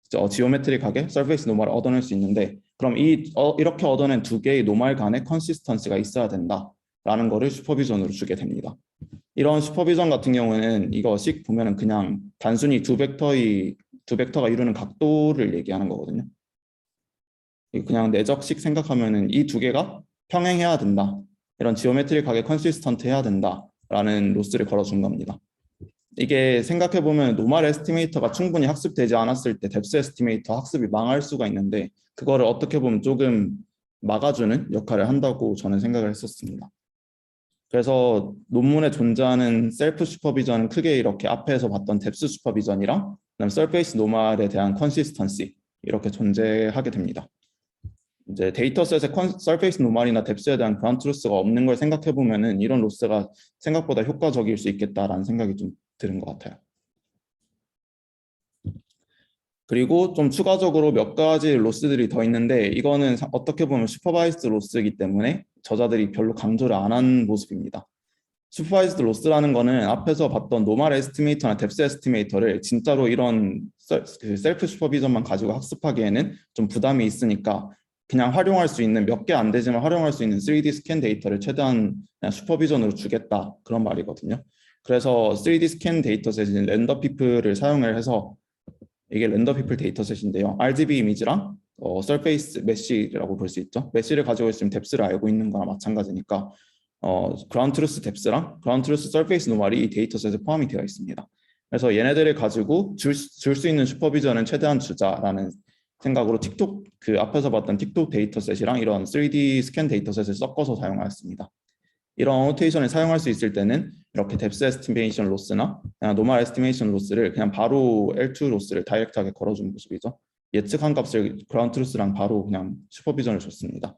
지오메트릭하게 서페이스 노멀을 얻어낼 수 있는데 그럼 이렇게 얻어낸 두 개의 노멀 간의 컨시스턴시가 있어야 된다라는 거를 슈퍼비전으로 주게 됩니다. 이런 슈퍼비전 같은 경우에는 이거씩 보면은 그냥 단순히 두 벡터가 이루는 각도를 얘기하는 거거든요. 그냥 내적식 생각하면은 이 두 개가 평행해야 된다. 이런 지오메트릭하게 컨시스턴트 해야 된다라는 로스를 걸어준 겁니다. 이게 생각해보면 노멀 에스티메이터가 충분히 학습되지 않았을 때 뎁스 에스티메이터 학습이 망할 수가 있는데 그거를 어떻게 보면 조금 막아주는 역할을 한다고 저는 생각을 했었습니다. 그래서 논문에 존재하는 셀프 슈퍼비전은 크게 이렇게 앞에서 봤던 뎁스 슈퍼비전이랑 그다음 서페이스 노멀에 대한 컨시스턴시 이렇게 존재하게 됩니다. 이제 데이터셋에 서페이스 노멀이나 뎁스에 대한 그라운드 트루스가 없는 걸 생각해 보면은 이런 로스가 생각보다 효과적일 수 있겠다라는 생각이 좀 드는 것 같아요. 그리고 좀 추가적으로 몇 가지 로스들이 더 있는데 이거는 어떻게 보면 슈퍼바이스드 로스이기 때문에 저자들이 별로 강조를 안 한 모습입니다. 슈퍼바이스드 로스라는 거는 앞에서 봤던 노멀 에스티메이터나 뎁스 에스티메이터를 진짜로 이런 셀프 슈퍼비전만 가지고 학습하기에는 좀 부담이 있으니까 그냥 활용할 수 있는 몇 개 안 되지만 활용할 수 있는 3D 스캔 데이터를 최대한 그냥 슈퍼비전으로 주겠다 그런 말이거든요. 그래서 3D 스캔 데이터셋인 렌더피플을 사용을 해서 이게 렌더피플 데이터셋인데요. RGB 이미지랑 서페이스 메쉬라고 볼 수 있죠. 메쉬를 가지고 있으면 뎁스를 알고 있는 거나 마찬가지니까 그라운드 트루스 뎁스랑 그라운드 트루스 서페이스 노멀이 이 데이터셋에 포함이 되어 있습니다. 그래서 얘네들을 가지고 줄 수 있는 슈퍼비전은 최대한 주자라는 생각으로 틱톡 그 앞에서 봤던 틱톡 데이터셋이랑 이런 3D 스캔 데이터셋을 섞어서 사용하였습니다. 이런 어노테이션을 사용할 수 있을 때는 이렇게 뎁스 에스티메이션 로스나 노멀 에스티메이션 로스를 그냥 바로 L2 로스를 다이렉트하게 걸어주는 모습이죠. 예측한 값을 그라운드 트루스랑 바로 그냥 슈퍼비전을 줬습니다.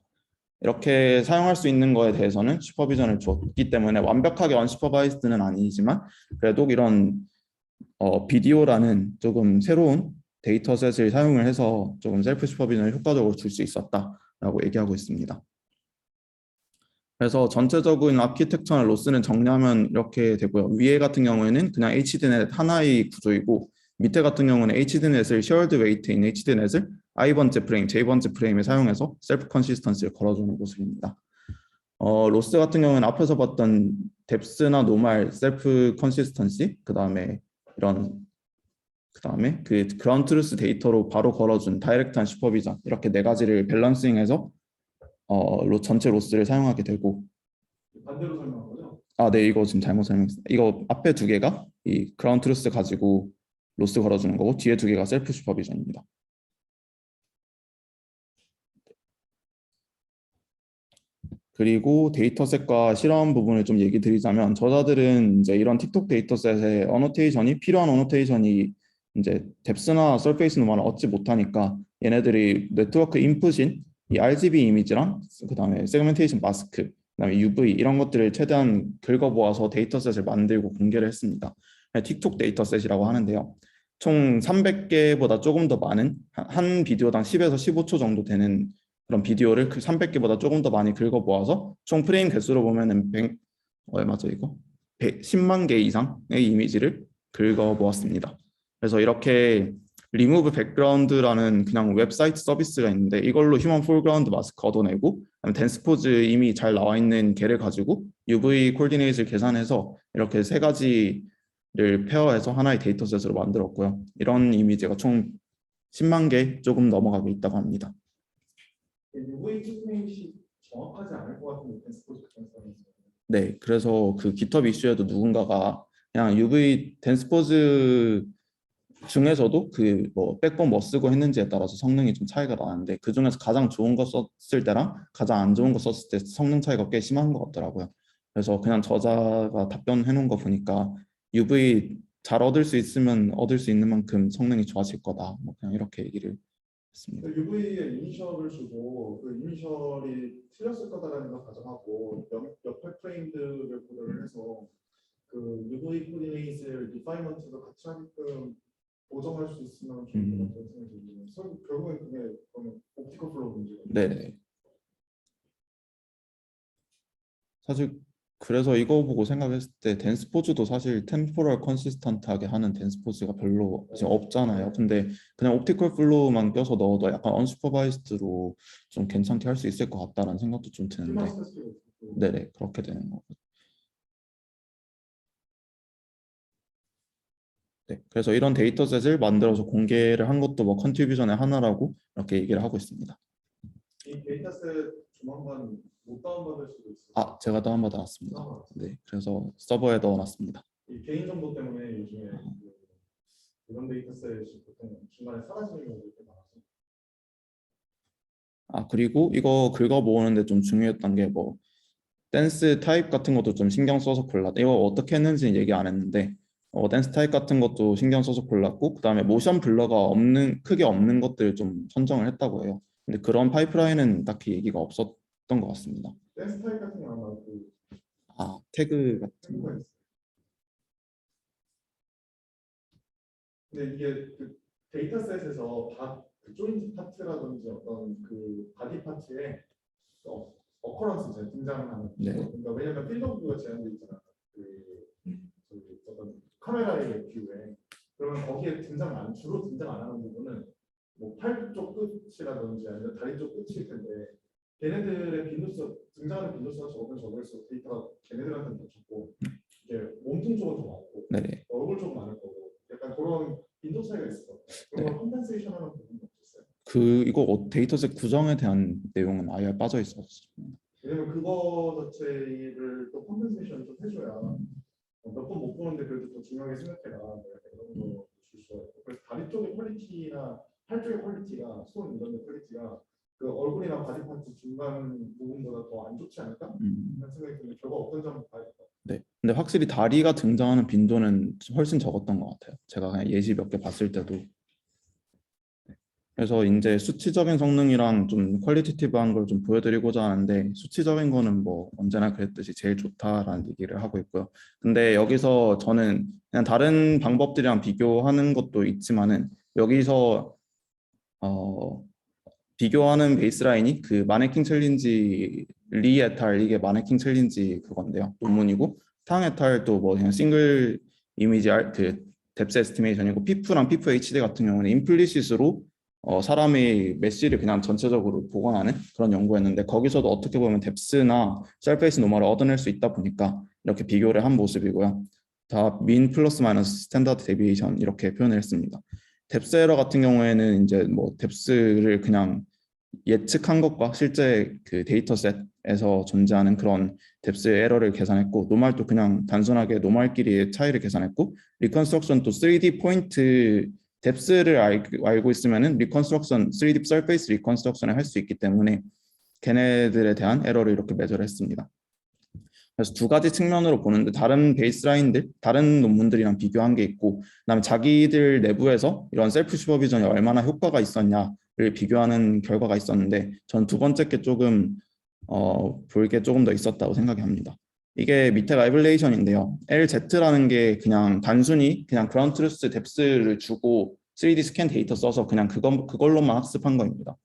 이렇게 사용할 수 있는 거에 대해서는 슈퍼비전을 줬기 때문에 완벽하게 언슈퍼바이스드는 아니지만 그래도 이런 비디오라는 조금 새로운 데이터셋을 사용을 해서 조금 셀프 슈퍼비전을 효과적으로 줄 수 있었다라고 얘기하고 있습니다. 그래서 전체적인 아키텍처널 로스는 정리하면 이렇게 되고요. 위에 같은 경우에는 그냥 HDNet 하나의 구조이고 밑에 같은 경우는 HDNet을 shared weight인 HDNet을 i번째 프레임, j번째 프레임에 사용해서 셀프 컨시스턴시를 걸어주는 모습입니다. 로스 같은 경우는 앞에서 봤던 뎁스나 노멀 셀프 컨시스턴시 그다음에 그 그라운드 트루스 데이터로 바로 걸어준 다이렉트한 슈퍼비전 이렇게 네 가지를 밸런싱해서 전체 로스를 사용하게 되고 반대로 설명한 거죠? 네, 이거 지금 잘못 설명했어요. 이거 앞에 두 개가 이 그라운드 트루스 가지고 로스 걸어주는 거고 뒤에 두 개가 셀프 슈퍼비전입니다. 그리고 데이터셋과 실험 부분을 좀 얘기 드리자면 저자들은 이제 이런 틱톡 데이터셋에 어노테이션이 필요한 어노테이션이 이제 뎁스나 서페이스 노멀을 얻지 못하니까 얘네들이 네트워크 인풋인 이 RGB 이미지랑 그다음에 세그멘테이션 마스크 그다음에 UV 이런 것들을 최대한 긁어 모아서 데이터셋을 만들고 공개를 했습니다. 틱톡 데이터셋이라고 하는데요. 총 300개보다 조금 더 많은 한 비디오당 10에서 15초 정도 되는 그런 비디오를 그 300개보다 조금 더 많이 긁어 모아서 총 프레임 개수로 보면은 100, 얼마죠 이거? 10만 개 이상의 이미지를 긁어 모았습니다. 그래서 이렇게 리무브 백그라운드라는 그냥 웹사이트 서비스가 있는데 이걸로 휴먼 폴그라운드 마스크 얻어내고 덴스포즈 이미 잘 나와 있는 개를 가지고 UV 코디네이트를 계산해서 이렇게 세 가지를 페어해서 하나의 데이터셋으로 만들었고요. 이런 이미지가 총 10만 개 조금 넘어가고 있다고 합니다. UV 키트메이시 정확하지 않을 것 같은 덴스포즈 가능성이 있어요. 네, 그래서 그 GitHub 이슈에도 누군가가 그냥 UV 덴스포즈 중에서도 그 뭐 백본 뭐 쓰고 했는지에 따라서 성능이 좀 차이가 나는데 그 중에서 가장 좋은 거 썼을 때랑 가장 안 좋은 거 썼을 때 성능 차이가 꽤 심한 것 같더라고요. 그래서 그냥 저자가 답변해 놓은 거 보니까 UV 잘 얻을 수 있으면 얻을 수 있는 만큼 성능이 좋아질 거다. 뭐 그냥 이렇게 얘기를 했습니다. UV에 이니셜을 주고 그 이니셜이 틀렸을 거다라는 걸 가정하고 옆에 프레임들을 고려를 해서 그 UV 코디네이트를 리파이먼트도 같이 하게끔 보정할 수 있으면 좋을 것 같다는 생각이 들어요. 결국에 그게 그러면 옵티컬 플로우 문제가. 네. 사실 그래서 이거 보고 생각했을 때 댄스포즈도 사실 템포럴 컨시스턴트하게 하는 댄스포즈가 별로 지금 없잖아요. 근데 그냥 옵티컬 플로우만 껴서 넣어도 약간 언슈퍼바이스드로 좀 괜찮게 할 수 있을 것 같다라는 생각도 좀 드는데 네네 그렇게 되는 거고 네, 그래서 이런 데이터셋을 만들어서 공개를 한 것도 뭐 컨트리뷰션의 하나라고 이렇게 얘기를 하고 있습니다. 이 데이터셋 조만간 못 다운받을 수도 있어요. 아, 제가 다운받아놨습니다. 네, 그래서 서버에 넣어놨습니다. 이 개인정보 때문에 요즘에 이런 데이터셋이 보통 중간에 사라지는 경우가 꽤 많아서. 아, 그리고 이거 긁어 모으는데 좀 중요했던 게 뭐 댄스 타입 같은 것도 좀 신경 써서 골랐다. 이거 어떻게 했는지 얘기 안 했는데 댄스 타입 같은 것도 신경 써서 골랐고 그다음에 모션 블러가 크게 없는 것들을 좀 선정을 했다고 해요. 근데 그런 파이프라인은 딱히 얘기가 없었던 것 같습니다. 댄스 타입 같은 거 아마 그 아, 태그 같은 친구가 거. 있어요. 근데 이게 그 데이터셋에서 그 조인트 파트라든지 어떤 그 바디 파트에 어커런스 이제 등장하는 네. 그러니까 왜냐면 필드 오브 뷰가 제한돼 있잖아. 저기 어떤 카메라의 뷰에 그러면 거기에 주로 등장 안 하는 부분은 뭐 팔 쪽 끝이라든지 아니면 다리 쪽 끝일 텐데 걔네들의 등장하는 빈도수가 적으면 적을수록 데이터가 걔네들한테는 더 적고 이게 몸통 쪽은 더 많고 네. 얼굴 쪽은 많을 거고 약간 그런 빈도 차이가 있을 것 같아요. 그런 걸 컴펜세이션 하는 부분이 없었어요. 이거 데이터셋 구성에 대한 내용은 아예 빠져 있었습니다. 왜냐면 그거 자체를 또 컴펜세이션 좀 해줘야 몇 번 못 보는데 그래도 더 중요하게 생각해라 뭐 약간 이런 거 줄 수가 있고 그래서 다리 쪽의 퀄리티나 팔 쪽의 퀄리티가 손 이런 데 퀄리티가 그 얼굴이나 바디 파트 중간 부분보다 더 안 좋지 않을까? 하는 생각이 드는데 결과 어떤 점을 봐야 될까? 네. 근데 확실히 다리가 등장하는 빈도는 훨씬 적었던 것 같아요. 제가 그냥 예시 몇 개 봤을 때도. 그래서 이제 수치적인 성능이랑 좀 퀄리티티브한 걸 좀 보여드리고자 하는데 수치적인 거는 뭐 언제나 그랬듯이 제일 좋다라는 얘기를 하고 있고요. 근데 여기서 저는 그냥 다른 방법들이랑 비교하는 것도 있지만은 여기서 비교하는 베이스라인이 그 마네킹 챌린지 리 에탈 이게 마네킹 챌린지 그건데요. 논문이고 탕 에탈도 뭐 그냥 싱글 이미지 그 뎁스 에스티메이션이고 피프랑 피프 HD 같은 경우는 임플리시스로 사람의 메시를 그냥 전체적으로 복원하는 그런 연구였는데 거기서도 어떻게 보면 뎁스나 서페이스 노멀을 얻어낼 수 있다 보니까 이렇게 비교를 한 모습이고요. 다 민 플러스 마이너스 스탠다드 데비에이션 이렇게 표현을 했습니다. 뎁스 에러 같은 경우에는 이제 뭐 뎁스를 그냥 예측한 것과 실제 그 데이터셋에서 존재하는 그런 뎁스의 에러를 계산했고 노말도 그냥 단순하게 노말끼리의 차이를 계산했고 리컨스트럭션도 3D 포인트 뎁스를 알고 있으면은 리컨스트럭션 3D 서페이스 리컨스트럭션을 할 수 있기 때문에 걔네들에 대한 에러를 이렇게 매저를 했습니다. 그래서 두 가지 측면으로 보는데 다른 베이스라인들, 다른 논문들이랑 비교한 게 있고 그다음에 자기들 내부에서 이런 셀프 슈퍼비전이 얼마나 효과가 있었냐를 비교하는 결과가 있었는데 전 두 번째 게 조금 볼 게 조금 더 있었다고 생각이 합니다. 이게 밑에 라이블레이션인데요. LZ라는 게 그냥 단순히 그냥 그라운드 트루스 뎁스를 주고 3D 스캔 데이터 써서 그냥 그걸로만 학습한 거입니다.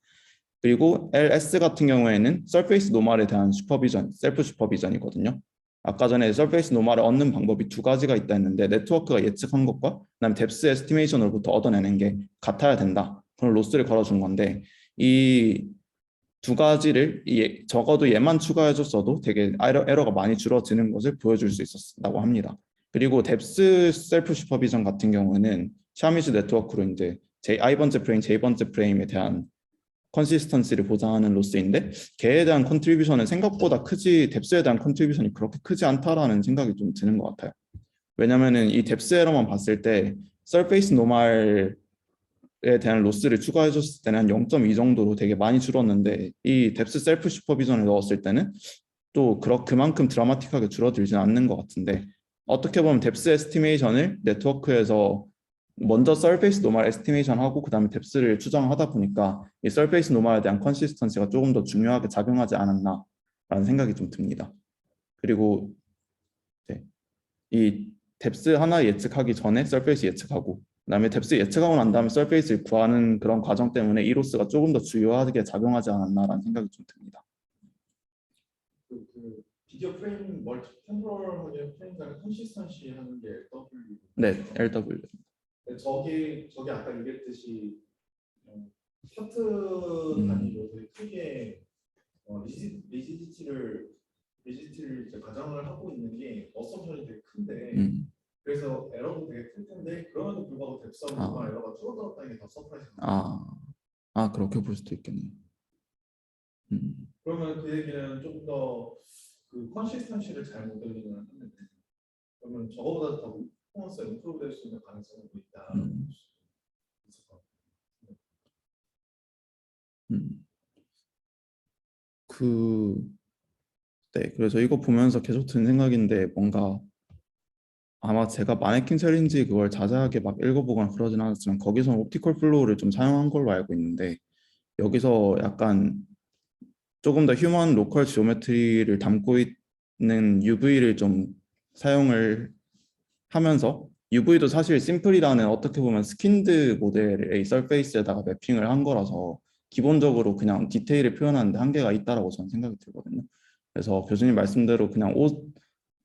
그리고 LS 같은 경우에는 서페이스 노멀에 대한 슈퍼비전, 셀프 슈퍼비전이거든요. 아까 전에 서페이스 노멀을 얻는 방법이 두 가지가 있다 했는데 네트워크가 예측한 것과 그다음에 뎁스 에스티메이션으로부터 얻어내는 게 같아야 된다. 그런 로스를 걸어준 건데 이 두 가지를 적어도 얘만 추가해줬어도 되게 에러가 많이 줄어드는 것을 보여줄 수 있었다고 합니다. 그리고 뎁스 셀프 슈퍼비전 같은 경우는 샤미즈 네트워크로 이제 I번째 프레임, J번째 프레임에 대한 컨시스턴시를 보장하는 로스인데 걔에 대한 컨트리뷰션은 생각보다 뎁스에 대한 컨트리뷰션이 그렇게 크지 않다라는 생각이 좀 드는 것 같아요. 왜냐면은 이 뎁스 에러만 봤을 때 서페이스 노멀에 대한 로스를 추가해줬을 때는 한 0.2 정도로 되게 많이 줄었는데 이 뎁스 셀프 슈퍼비전을 넣었을 때는 또 그만큼 드라마틱하게 줄어들지는 않는 것 같은데 어떻게 보면 뎁스 에스티메이션을 네트워크에서 먼저 서페이스 노멀 에스티메이션 하고 그다음에 뎁스를 추정하다 보니까 이 서페이스 노멀에 대한 컨시스턴시가 조금 더 중요하게 작용하지 않았나라는 생각이 좀 듭니다. 그리고 네, 이 뎁스 하나 예측하기 전에 서페이스 예측하고 그다음에 뎁스 예측하고 난 다음에 서페이스를 구하는 그런 과정 때문에 이 로스가 조금 더 주요하게 작용하지 않았나라는 생각이 좀 듭니다. 그 비디오 프레임 멀티 템포럴 프레임 간의 컨시스턴시 하는 게 LW. 네, LW. 저게 아까 얘기했듯이 파트 단위로 되게 크게 리지디티를 이제 가정을 하고 있는 게 어썸션이 되게 큰데 그래서 에러도 되게 클 텐데 그럼에도 불구하고 뎁스하고 아. 노멀 에러가 줄어들었다는 게 더 서프라이즈입니다. 그렇게 볼 수도 있겠네요. 그러면 그 얘기는 좀 더 그 컨시스턴시를 잘 모델링을 하는데 그러면 저거보다 더 퍼포먼스가 임프로브 될 수 있는 가능성이 있다. 음. 네, 그래서 이거 보면서 계속 든 생각인데 뭔가 아마 제가 마네킹 챌린지 그걸 자세하게 막 읽어보거나 그러진 않았지만 거기서 옵티컬 플로우를 좀 사용한 걸로 알고 있는데 여기서 약간 조금 더 휴먼 로컬 지오메트리를 담고 있는 UV를 좀 사용을 하면서 UV도 사실 심플이라는 어떻게 보면 스킨드 모델의 서페이스에다가 매핑을 한 거라서 기본적으로 그냥 디테일을 표현하는데 한계가 있다라고 저는 생각이 들거든요. 그래서 교수님 말씀대로 그냥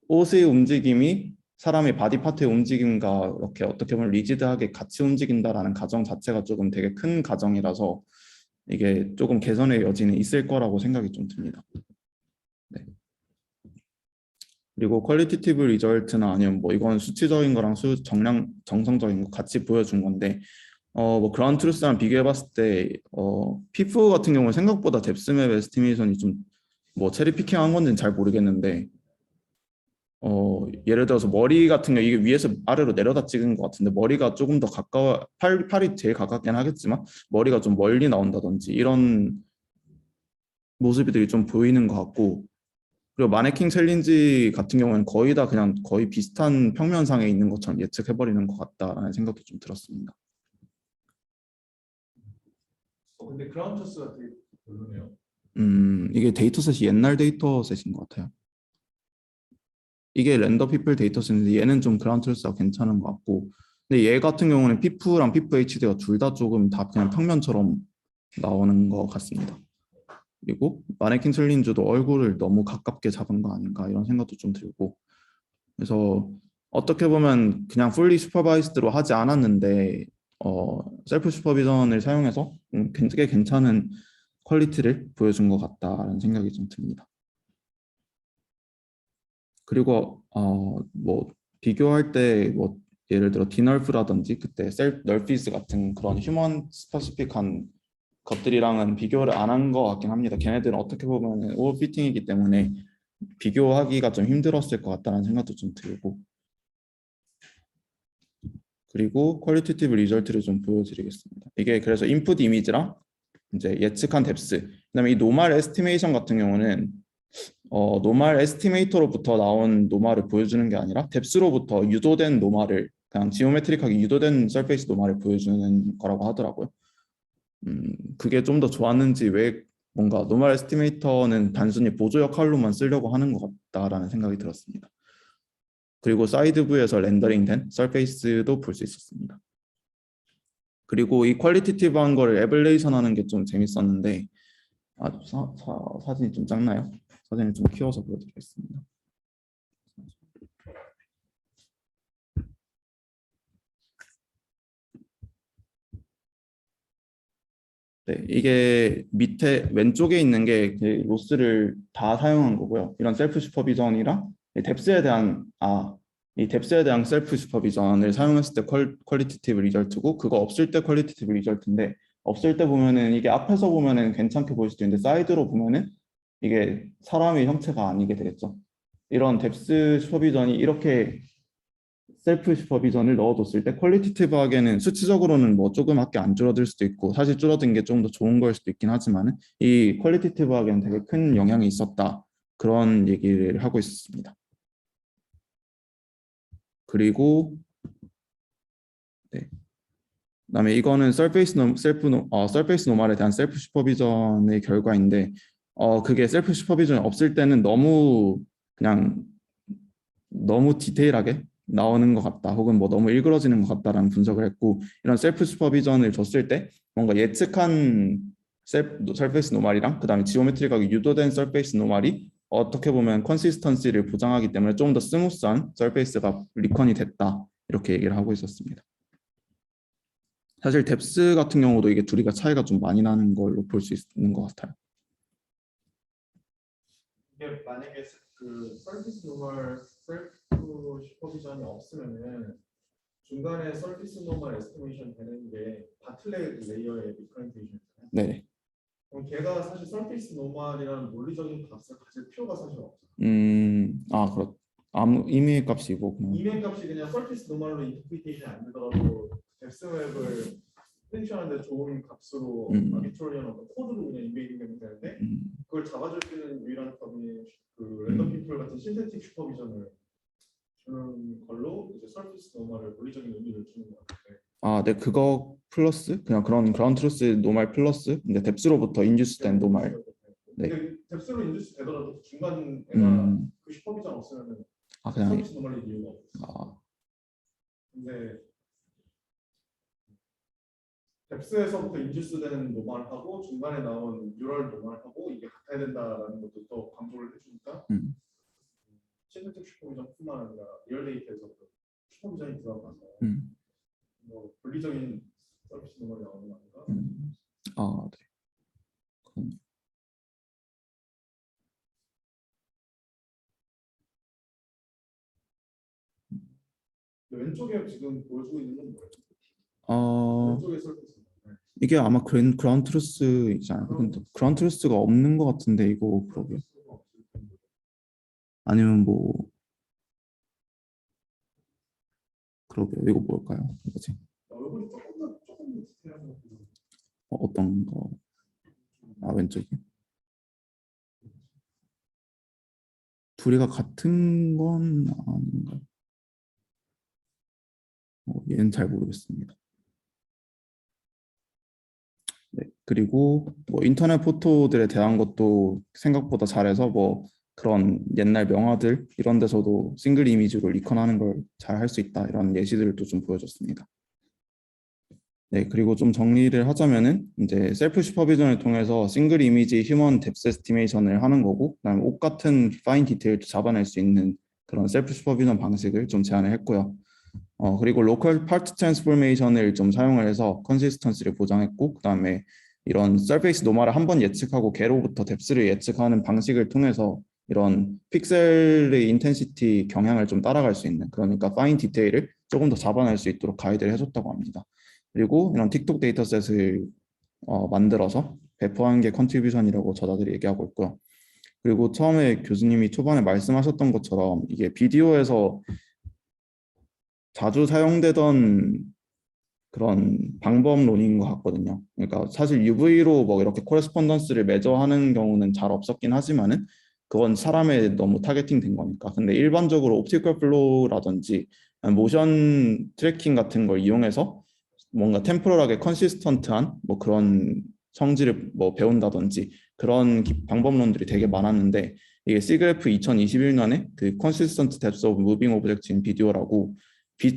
옷의 움직임이 사람의 바디 파트의 움직임과 이렇게 어떻게 보면 리지드하게 같이 움직인다라는 가정 자체가 조금 되게 큰 가정이라서 이게 조금 개선의 여지는 있을 거라고 생각이 좀 듭니다. 네. 그리고 퀄리티티브 리절트나 아니면 뭐 이건 수치적인 거랑 정성적인 거 같이 보여준 건데 뭐 그라운드 트루스랑 비교해 봤을 때 피프 같은 경우는 생각보다 뎁스맵 에스티메이션이 좀 뭐 체리 피킹한 건지는 잘 모르겠는데 예를 들어서 머리 같은 경우 이게 위에서 아래로 내려다 찍은 것 같은데 머리가 조금 더 가까워 팔이 제일 가깝긴 하겠지만 머리가 좀 멀리 나온다든지 이런 모습들이 좀 보이는 것 같고 그리고 마네킹 챌린지 같은 경우는 거의 다 그냥 거의 비슷한 평면상에 있는 것처럼 예측해버리는 것 같다라는 생각도 좀 들었습니다. 근데 그라운드스가 되게 별로네요. 이게 데이터셋이 옛날 데이터셋인 것 같아요. 이게 렌더 피플 데이터셋인데 얘는 좀 그라운트루스가 괜찮은 것 같고 근데 얘 같은 경우는 피프랑 피프 HD가 둘 다 조금 다 그냥 평면처럼 나오는 것 같습니다. 그리고 마네킹 챌린지도 얼굴을 너무 가깝게 잡은 거 아닌가 이런 생각도 좀 들고 그래서 어떻게 보면 그냥 풀리 슈퍼바이스드로 하지 않았는데 셀프 슈퍼비전을 사용해서 굉장히 괜찮은 퀄리티를 보여준 것 같다라는 생각이 좀 듭니다. 그리고 뭐 비교할 때 뭐 예를 들어 디널프라든지 그때 셀프 널피스 같은 그런 휴먼 스페시픽한 것들이랑은 비교를 안 한 것 같긴 합니다. 걔네들은 어떻게 보면 오버피팅이기 때문에 비교하기가 좀 힘들었을 것 같다는 생각도 좀 들고 그리고 퀄리티티브 리절트를 좀 보여드리겠습니다. 이게 그래서 인풋 이미지랑 이제 예측한 뎁스 그다음에 이 노말 에스티메이션 같은 경우는 노말 에스티메이터로부터 나온 노말을 보여주는 게 아니라 뎁스로부터 유도된 노말을 그냥 지오메트릭하게 유도된 서페이스 노말을 보여주는 거라고 하더라고요. 그게 좀 더 좋았는지 왜 뭔가 노말 에스티메이터는 단순히 보조 역할로만 쓰려고 하는 것 같다라는 생각이 들었습니다. 그리고 사이드 뷰에서 렌더링된 서페이스도 볼 수 있었습니다. 그리고 이 퀄리티티브한 거를 에벌레이션 하는 게 좀 재밌었는데 사진이 좀 작나요? 사진을 좀 키워서 보여드리겠습니다. 네, 이게 밑에 왼쪽에 있는 게 로스를 다 사용한 거고요. 이런 셀프 슈퍼비전이랑 이 뎁스에 대한 셀프 슈퍼비전을 사용했을 때 퀄리티티브 리절트고 그거 없을 때 퀄리티티브 리절트인데 없을 때 보면은 이게 앞에서 보면은 괜찮게 보일 수도 있는데 사이드로 보면은 이게 사람의 형체가 아니게 되겠죠. 이런 뎁스 슈퍼비전이 이렇게 셀프 슈퍼비전을 넣어뒀을 때 퀄리티티브하게는 수치적으로는 뭐 조그맣게 안 줄어들 수도 있고 사실 줄어든 게 좀 더 좋은 걸 수도 있긴 하지만 이 퀄리티티브하게는 되게 큰 영향이 있었다 그런 얘기를 하고 있습니다. 그리고 네. 그다음에 이거는 서페이스 노멀에 대한 셀프 슈퍼비전의 결과인데 그게 셀프 슈퍼비전이 없을 때는 그냥 너무 디테일하게 나오는 것 같다 혹은 뭐 너무 일그러지는 것 같다라는 분석을 했고 이런 셀프 슈퍼비전을 줬을 때 뭔가 예측한 서페이스 노멀이랑 그다음에 지오메트릭하게 유도된 서페이스 노멀이 어떻게 보면 컨시스턴시를 보장하기 때문에 좀 더 스무스한 서페이스가 리컨이 됐다 이렇게 얘기를 하고 있었습니다. 사실 뎁스 같은 경우도 이게 둘이가 차이가 좀 많이 나는 걸로 볼 수 있는 것 같아요. 이게 만약에 그 서비스 노멀 셀프 슈퍼비전이 없으면은 중간에 서비스 노멀 에스티메이션 되는 게 바틀렛 레이어의 리커렌테이션이잖아요. 네. 그럼 걔가 사실 서비스 노멀이라는 논리적인 값을 가질 필요가 사실 없어요. 그렇. 아무 이미 값이고 그냥. 이면 값이 그냥 서비스 노멀로 인터프리테이션이 안 되더라도 덱스웹을 프린트하는데 좋은 값으로 아비트로리한 어떤 코드로 그냥 인베이딩 되는데 그걸 잡아줄 수 있는 유일한 값이 그 랜덤 피플 같은 신세틱 슈퍼비전을 주는 걸로 이제 서비스 노멀을 논리적인 의미를 주는 것 같은데. 네, 그거 플러스 그냥 그런 그라운드 트루스 노말 플러스 근데 뎁스로부터 인듀스된 노말. 네. 근데 뎁스로 인듀스 되더라도 중간 애가 음, 그 슈퍼비전 없으면은 그냥 서비스 노멀의 이유가 없어. 근데 뎁스에서부터 인듀스되는 노멀하고 중간에 나온 뉴럴 노멀하고 이게 같아야 된다라는 것도 또 강조를 해주니까 신세틱 슈퍼비전뿐만 아니라 리얼데이터에서도 슈퍼비전이 들어가서 뭐 분리적인 서비스 노멀이 나오는 거 아닌가? 네. 그럼. 왼쪽에 지금 보여주고 있는 건 뭐예요? 왼쪽에 서비스. 이게 아마 그라운드 트루스이잖아요. 근데 그라운드 트루스가 없는 것 같은데 이거 그러게. 아니면 뭐 그러게 이거 뭘까요? 뭐지? 얼굴이 조금 디테일한 거. 어떤 거? 왼쪽이. 둘이가 같은 건 아닌가? 얘는 잘 모르겠습니다. 네, 그리고 뭐 인터넷 포토들에 대한 것도 생각보다 잘해서 뭐 그런 옛날 명화들 이런 데서도 싱글 이미지로 리컨하는 걸 잘 할 수 있다 이런 예시들도 좀 보여줬습니다. 네, 그리고 좀 정리를 하자면은 이제 셀프 슈퍼비전을 통해서 싱글 이미지 휴먼 뎁스 에스티메이션을 하는 거고, 그다음에 옷 같은 파인 디테일도 잡아낼 수 있는 그런 셀프 슈퍼비전 방식을 좀 제안을 했고요. 그리고 로컬 파트 트랜스포메이션을 좀 사용을 해서 컨시스턴시를 보장했고, 그다음에 이런 서페이스 노멀을 한번 예측하고 걔로부터 뎁스를 예측하는 방식을 통해서 이런 픽셀의 인텐시티 경향을 좀 따라갈 수 있는, 그러니까 파인 디테일을 조금 더 잡아낼 수 있도록 가이드를 해줬다고 합니다. 그리고 이런 틱톡 데이터셋을 만들어서 배포한 게 컨트리뷰션이라고 저자들이 얘기하고 있고요. 그리고 처음에 교수님이 초반에 말씀하셨던 것처럼 이게 비디오에서 자주 사용되던 그런 방법론인 것 같거든요. 그러니까 사실 UV로 뭐 이렇게 코레스폰던스를 매저하는 경우는 잘 없었긴 하지만은 그건 사람에 너무 타겟팅 된 거니까. 근데 일반적으로 옵티컬 플로우라든지 모션 트래킹 같은 걸 이용해서 뭔가 템포럴하게 컨시스턴트한 뭐 그런 성질을 뭐 배운다든지 그런 방법론들이 되게 많았는데 이게 시그래프 2021년에 그 Consistent Depth of Moving Objects in Video라고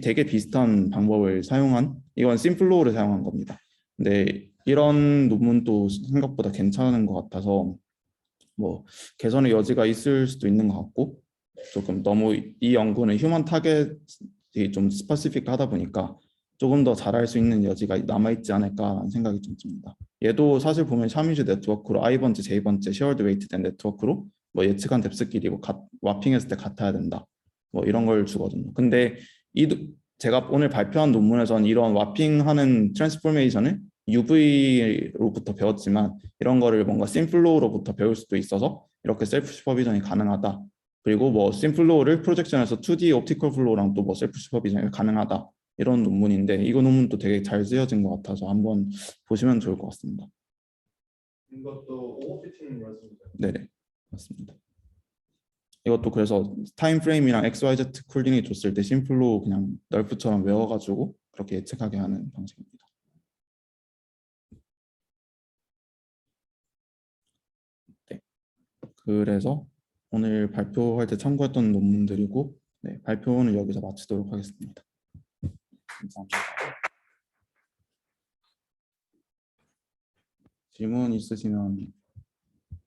되게 비슷한 방법을 사용한 이건 심플로우를 사용한 겁니다. 근데 이런 논문도 생각보다 괜찮은 것 같아서 뭐 개선의 여지가 있을 수도 있는 것 같고 조금 너무 이 연구는 휴먼 타겟이 좀 스페시픽하다 보니까 조금 더 잘할 수 있는 여지가 남아있지 않을까라는 생각이 좀 듭니다. 얘도 사실 보면 샤미즈 네트워크로 I번째, J번째 쉐어드 웨이트 된 네트워크로 뭐 예측한 뎁스끼리 뭐 와핑했을 때 같아야 된다. 뭐 이런 걸 주거든요. 근데 제가 오늘 발표한 논문에서는 이런 와핑하는 트랜스포메이션을 UV로부터 배웠지만 이런 거를 뭔가 심플로우로부터 배울 수도 있어서 이렇게 셀프 슈퍼비전이 가능하다. 그리고 뭐 심플로우를 프로젝션에서 2D 옵티컬 플로우랑 또 뭐 셀프 슈퍼비전이 가능하다. 이런 논문인데 이거 논문도 되게 잘 쓰여진 것 같아서 한번 보시면 좋을 것 같습니다. 이것도 오버피팅 말씀이죠? 네네, 맞습니다. 이것도 그래서 타임 프레임이랑 XYZ 쿨링이 줬을 때 심플로 그냥 널프처럼 외워가지고 그렇게 예측하게 하는 방식입니다. 네. 그래서 오늘 발표할 때 참고했던 논문들이고 네, 발표는 여기서 마치도록 하겠습니다. 감사합니다. 질문 있으시면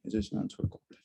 해주시면 좋을 것 같아요.